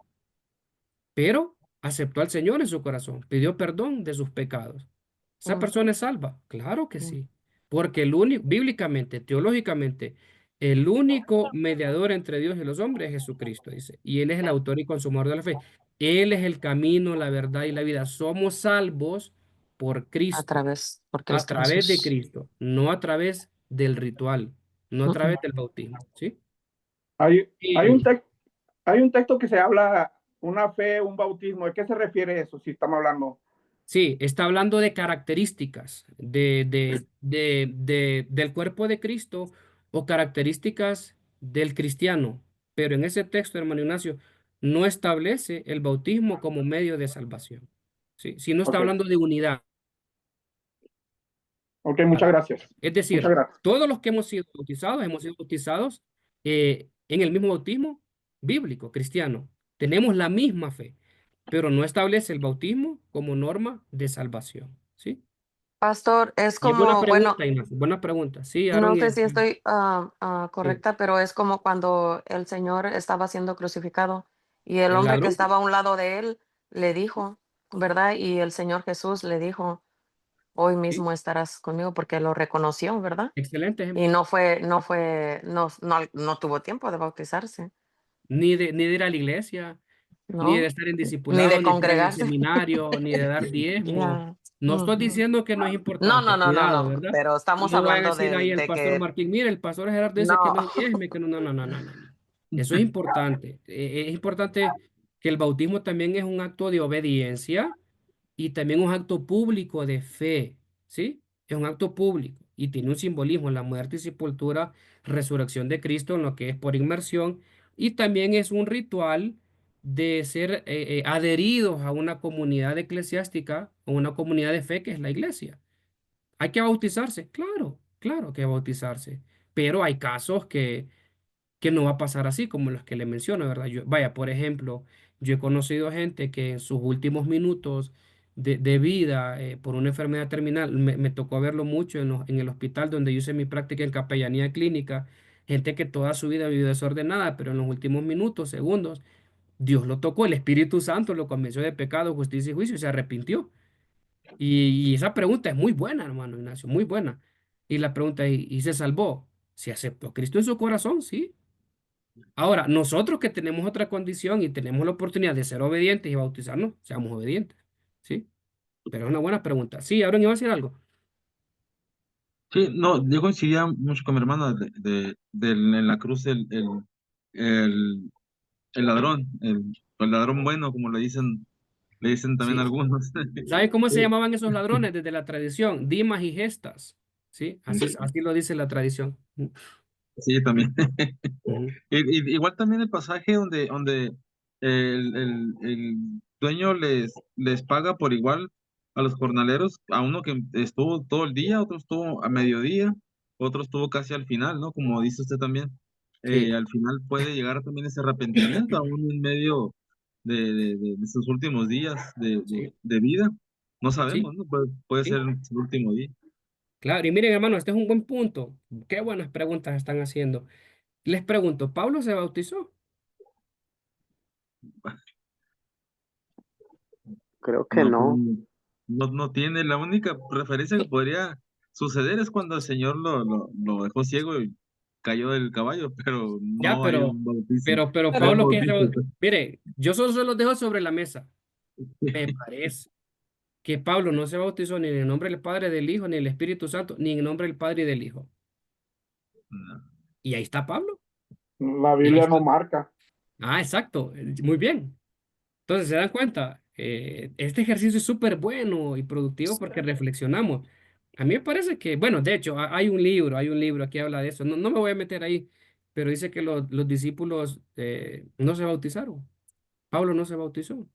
pero aceptó al Señor en su corazón, pidió perdón de sus pecados. ¿Esa mm, persona es salva? Claro que mm, sí, porque el único, bíblicamente, teológicamente, el único mediador entre Dios y los hombres es Jesucristo, dice, y Él es el autor y consumador de la fe. Él es el camino, la verdad y la vida. Somos salvos por a Cristo, través, por a Cristo través de Jesús. Cristo, no a través del ritual, no a Mm, través mm. del bautismo, ¿sí? Hay, hay, un Y tex- hay un texto que se habla una fe, un bautismo. ¿De qué se refiere eso? Si estamos hablando. sí, está hablando de características del cuerpo de Cristo o características del cristiano. Pero en ese texto, hermano Ignacio, no establece el bautismo como medio de salvación. Sí, sino está Ok, hablando de unidad. ok, muchas gracias. Es Muchas decir, gracias. todos los que hemos sido bautizados en el mismo bautismo bíblico, cristiano. Tenemos la misma fe, pero no establece el bautismo como norma de salvación. ¿Sí? Pastor, es Y es buena como, bueno, pregunta, Ignacio, buena pregunta. Sí, Aaron, no sé si estoy sí. correcta, pero es como cuando el Señor estaba siendo crucificado y el El hombre que ladrón. estaba a un lado de él le dijo, ¿verdad? Y el Señor Jesús le dijo, hoy Sí, mismo estarás conmigo porque lo reconoció, ¿verdad? excelente Y ejemplo. no tuvo tiempo de bautizarse, Ni de ir a la iglesia, ni de ¿no? estar en Ni discipulado, de ni estar en el congregarse. seminario, ni de dar diezmo. Ya. No estoy Ujú. diciendo que no es No, no, importante, no, no, cuidado, no, ¿verdad? pero estamos No vayan a hablando decir ahí el de pastor que Martín, mire, el pastor Gerardo dice que no. no diezme, que no, no, no, no, no, no, no. Eso es importante. Es importante que el bautismo también es un acto de obediencia y también un acto público de fe, ¿sí? Es un acto público y tiene un simbolismo, la muerte y sepultura, resurrección de Cristo, en lo que es por inmersión, y también es un ritual de ser adheridos a una comunidad eclesiástica o una comunidad de fe que es la iglesia. ¿Hay que bautizarse? Claro, claro que hay que bautizarse, pero hay casos que no va a pasar así como los que le menciono, ¿verdad? Vaya, por ejemplo, yo he conocido gente que en sus últimos minutos de vida por una enfermedad terminal, me tocó verlo mucho en el hospital donde yo hice mi práctica en capellanía clínica, gente que toda su vida vivió desordenada, pero en los últimos minutos, segundos, Dios lo tocó, el Espíritu Santo lo convenció de pecado, justicia y juicio y se arrepintió. Y esa pregunta es muy buena, hermano Ignacio, muy buena. Y la pregunta es, ¿y se salvó? ¿Se aceptó a Cristo en su corazón? Sí. Ahora, nosotros que tenemos otra condición y tenemos la oportunidad de ser obedientes y bautizarnos, seamos obedientes. ¿Sí? Pero es una buena pregunta. Sí, ahora iba a decir algo. Sí, no, yo coincidía mucho con mi hermana en la cruz el, el ladrón, el ladrón bueno, como le dicen también Sí. algunos. ¿Sabe cómo se Sí, llamaban esos ladrones desde la tradición? Dimas y gestas. ¿Sí? Así lo dice la tradición. sí, también. Ujú. Igual también el pasaje donde el dueño les paga por igual a los jornaleros, a uno que estuvo todo el día, otro estuvo a mediodía, otro estuvo casi al final, ¿no? Como dice usted también, Sí, al final puede llegar también ese arrepentimiento, aún en medio de sus últimos días sí, de vida. No sí, sabemos, ¿no? Puede ser sí. su último día. Claro, y miren, hermano, este es un buen punto. Qué buenas preguntas están haciendo. Les pregunto, ¿Pablo se bautizó? Creo que No, no. no tiene, la única referencia que podría suceder es cuando el Señor lo dejó ciego y cayó del caballo, pero Ya, no hay un bautismo, pero no hay Pero un Pablo, bautizo. mire, yo solo se los dejo sobre la mesa. Me parece que Pablo no se bautizó ni en el nombre del Padre, del Hijo, ni del Espíritu Santo, ni en el nombre del Padre y del Hijo. No. Y ahí está Pablo. La Y ahí Biblia está. no marca. Ah, exacto. Muy bien. Entonces, ¿se dan cuenta? Este ejercicio es súper bueno y productivo porque reflexionamos. A mí me parece que, bueno, de hecho, hay un libro que habla de eso. No, no me voy a meter ahí, pero dice que los discípulos no se bautizaron. Pablo no se bautizó.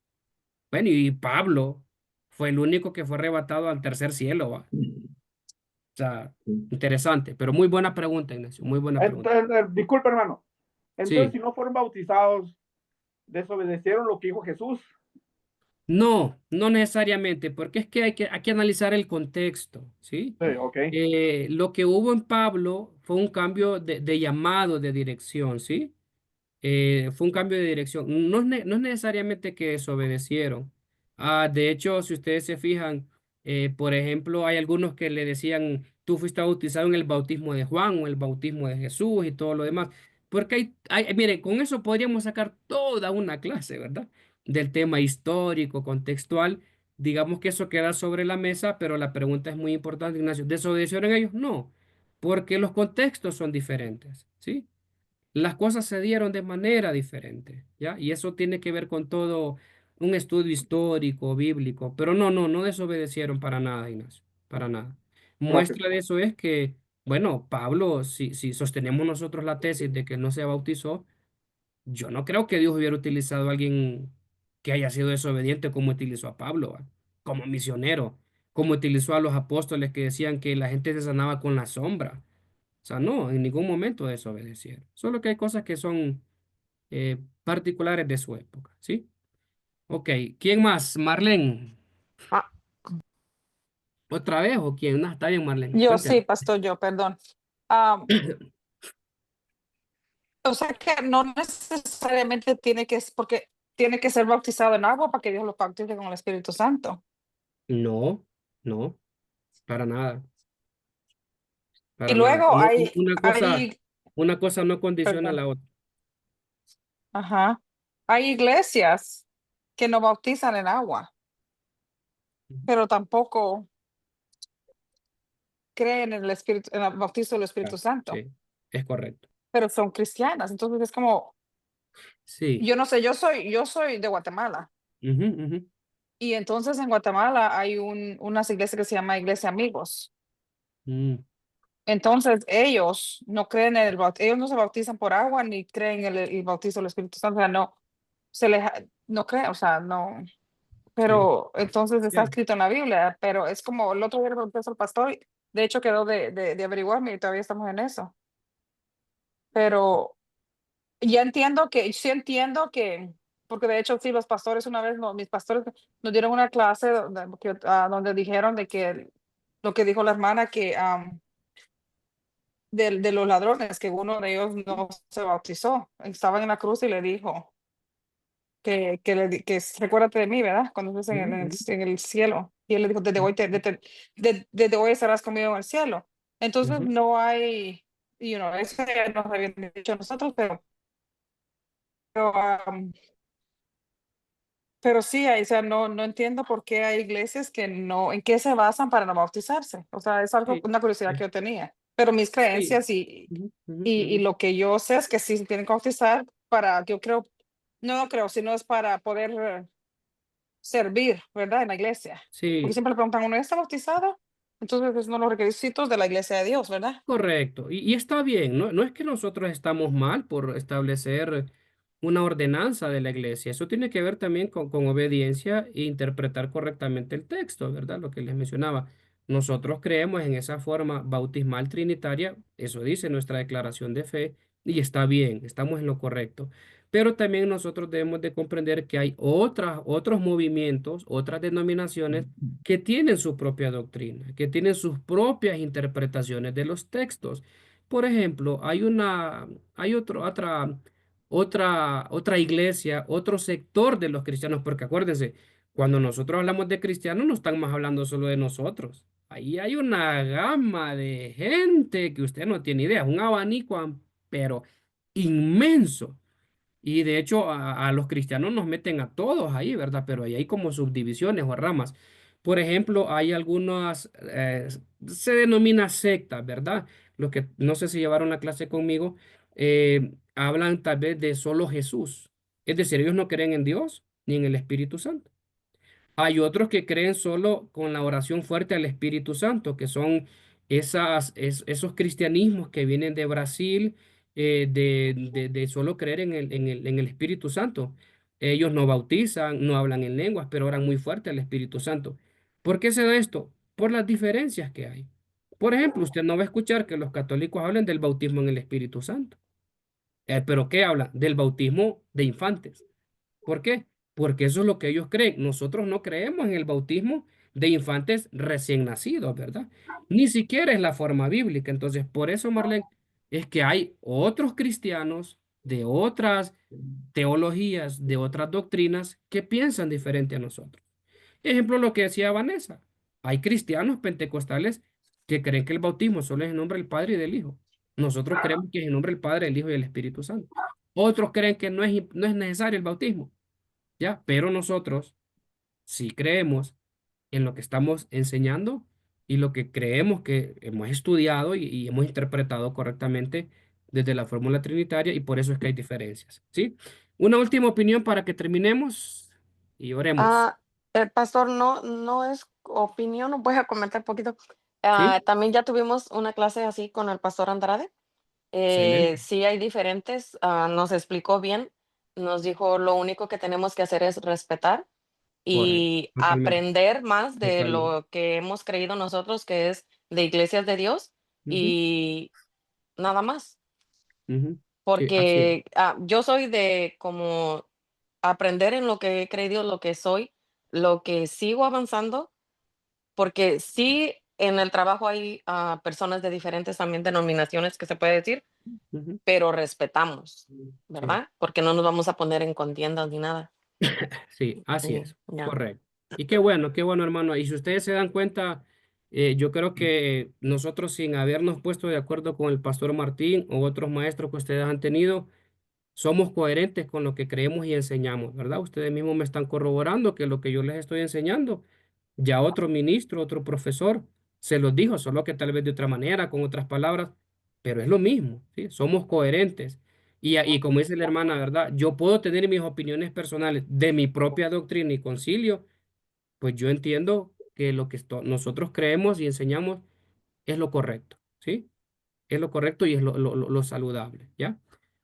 Bueno, y Pablo fue el único que fue arrebatado al tercer cielo, ¿va? O sea, interesante, pero muy buena pregunta, Ignacio, muy buena pregunta. Entonces, disculpe, hermano. Entonces, Sí. si no fueron bautizados, desobedecieron lo que dijo Jesús. No, no necesariamente, porque es que hay que analizar el contexto, ¿sí? Sí, ok. Lo que hubo en Pablo fue un cambio de llamado, de dirección, ¿sí? Fue un cambio de dirección. No es necesariamente que desobedecieron. De hecho, si ustedes se fijan, por ejemplo, hay algunos que le decían, tú fuiste bautizado en el bautismo de Juan o el bautismo de Jesús y todo lo demás. Porque miren, con eso podríamos sacar toda una clase, ¿verdad? Del tema histórico, contextual. Digamos que eso queda sobre la mesa, pero la pregunta es muy importante, Ignacio. ¿Desobedecieron ellos? No, porque los contextos son diferentes, ¿sí? Las cosas se dieron de manera diferente, ¿ya? Y eso tiene que ver con todo un estudio histórico, bíblico, pero no desobedecieron para nada, Ignacio, para nada. Gracias. Muestra de eso es que, bueno, Pablo, si sostenemos nosotros la tesis de que no se bautizó, yo no creo que Dios hubiera utilizado a alguien que haya sido desobediente como utilizó a Pablo, ¿va? Como misionero, como utilizó a los apóstoles que decían que la gente se sanaba con la sombra. O sea, no, en ningún momento desobedecieron. Solo que hay cosas que son particulares de su época, ¿sí? Ok, ¿quién más? Marlene. ah, ¿Otra vez o quién? No, está bien, Marlene. yo sí, Cuénteme. pastor, yo, perdón. Ah, o sea que no necesariamente tiene que, porque tiene que ser bautizado en agua para que Dios lo bautice con el Espíritu Santo. No, no, para nada, Y para nada. luego hay, hay, Una cosa no condiciona a perdón, la otra. ajá, hay iglesias que no bautizan en agua, pero tampoco creen en el Espíritu, en el bautizo del Espíritu Claro, Santo, sí, es correcto. pero son cristianas. Entonces es como, Sí. yo no sé, yo soy de Guatemala. Ujú, ujú, Y entonces en Guatemala hay unas iglesias que se llama Iglesia Amigos. mm, Entonces ellos no creen en ellos no se bautizan por agua ni creen en el bautizo del Espíritu Santo, o sea, no, no creen, o sea, no, sí. pero entonces está Ya. escrito en la Biblia, pero es como el otro día le pregunté eso al pastor, y de hecho quedó de averiguarme y todavía estamos en eso, pero ya entiendo que, sí entiendo que, porque de hecho sí, los pastores una vez, mis pastores nos dieron una clase donde dijeron de que lo que dijo la hermana que de los ladrones, que uno de ellos no se bautizó, estaban en la cruz y le dijo recuérdate de mí, ¿verdad? Cuando estés Ujú, ujú, en el cielo. Y él le dijo, desde hoy estarás conmigo en el cielo. Entonces ujú. no hay, eso ya nos habían dicho nosotros, pero, am, pero sí, o sea, no entiendo por qué hay iglesias que no, en qué se basan para no bautizarse. O sea, es algo, Sí, una curiosidad que es- yo tenía. Pero mis sí. creencias Ujú, ujú, y ujú. lo que yo sé es que sí se tienen que bautizar para, yo creo, no creo, sino es para poder servir, ¿verdad? En la iglesia. Porque Sí, siempre le preguntan, ¿uno ya está bautizado? Entonces es uno de los requisitos de la iglesia de Dios, ¿verdad? correcto. Y está bien, no es que nosotros estamos mal por establecer una ordenanza de la iglesia. Eso tiene que ver también con obediencia e interpretar correctamente el texto, ¿verdad? Lo que les mencionaba. Nosotros creemos en esa forma bautismal trinitaria, eso dice nuestra declaración de fe, y está bien, estamos en lo correcto. Pero también nosotros debemos de comprender que hay otros movimientos, otras denominaciones que tienen su propia doctrina, que tienen sus propias interpretaciones de los textos. Por ejemplo, hay otra iglesia, otro sector de los cristianos, porque acuérdense, cuando nosotros hablamos de cristianos, no estamos hablando solo de nosotros. Ahí hay una gama de gente que usted no tiene idea, un abanico, pero inmenso. Y de hecho a los cristianos nos meten a todos ahí, ¿verdad? Pero ahí hay como subdivisiones o ramas. Por ejemplo, hay algunas, se denomina sectas, ¿verdad? Los que no sé si llevaron la clase conmigo, hablan tal vez de solo Jesús. Es decir, ellos no creen en Dios ni en el Espíritu Santo. Hay otros que creen solo con la oración fuerte al Espíritu Santo, que son esos cristianismos que vienen de Brasil, de solo creer en el Espíritu Santo. Ellos no bautizan, no hablan en lenguas, pero oran muy fuerte al Espíritu Santo. ¿Por qué se da esto? Por las diferencias que hay. Por ejemplo, usted no va a escuchar que los católicos hablen del bautismo en el Espíritu Santo. ¿Pero qué hablan? Del bautismo de infantes. ¿Por qué? Porque eso es lo que ellos creen. Nosotros no creemos en el bautismo de infantes recién nacidos, ¿verdad? Ni siquiera es la forma bíblica. Entonces, por eso, Marlene, es que hay otros cristianos de otras teologías, de otras doctrinas que piensan diferente a nosotros. Ejemplo, lo que decía Vanessa. Hay cristianos pentecostales que creen que el bautismo solo es en nombre del Padre y del Hijo. Nosotros creemos que es en nombre del Padre, del Hijo y del Espíritu Santo. Otros creen que no es necesario el bautismo. ¿Ya? Pero nosotros sí creemos en lo que estamos enseñando y lo que creemos que hemos estudiado y hemos interpretado correctamente desde la fórmula trinitaria y por eso es que hay diferencias, ¿sí? Una última opinión para que terminemos y oremos, Ah, el pastor, no es opinión, voy a comentar poquito. ¿sí? También ya tuvimos una clase así con el pastor Andrade. Excelente, Sí hay diferentes, nos explicó bien, nos dijo lo único que tenemos que hacer es respetar correcto, y totalmente, aprender más de totalmente. lo que hemos creído nosotros, que es de iglesias de Dios Ujú, y nada más. ujú. Sí, así es. Porque yo soy de como aprender en lo que he creído, lo que soy, lo que sigo avanzando, porque sí en el trabajo hay personas de diferentes también denominaciones que se puede decir, Ujú, pero respetamos, sí. ¿verdad? Porque no nos vamos a poner en contiendas ni nada. Sí, así Sí, es, ya. correcto. Y qué bueno, hermano. Y si ustedes se dan cuenta, yo creo que nosotros sin habernos puesto de acuerdo con el pastor Martín o otros maestros que ustedes han tenido, somos coherentes con lo que creemos y enseñamos, ¿verdad? Ustedes mismos me están corroborando que lo que yo les estoy enseñando, ya otro ministro, otro profesor, se los dijo, solo que tal vez de otra manera, con otras palabras, pero es lo mismo, ¿sí? Somos coherentes. Y como dice la hermana, ¿verdad? Yo puedo tener mis opiniones personales de mi propia doctrina y concilio, pues yo entiendo que lo que nosotros creemos y enseñamos es lo correcto, ¿sí? Es lo correcto y es lo saludable, ¿ya?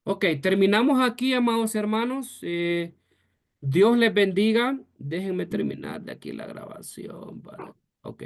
Ok, terminamos aquí, amados hermanos. Dios les bendiga. Déjenme terminar de aquí la grabación. Ok.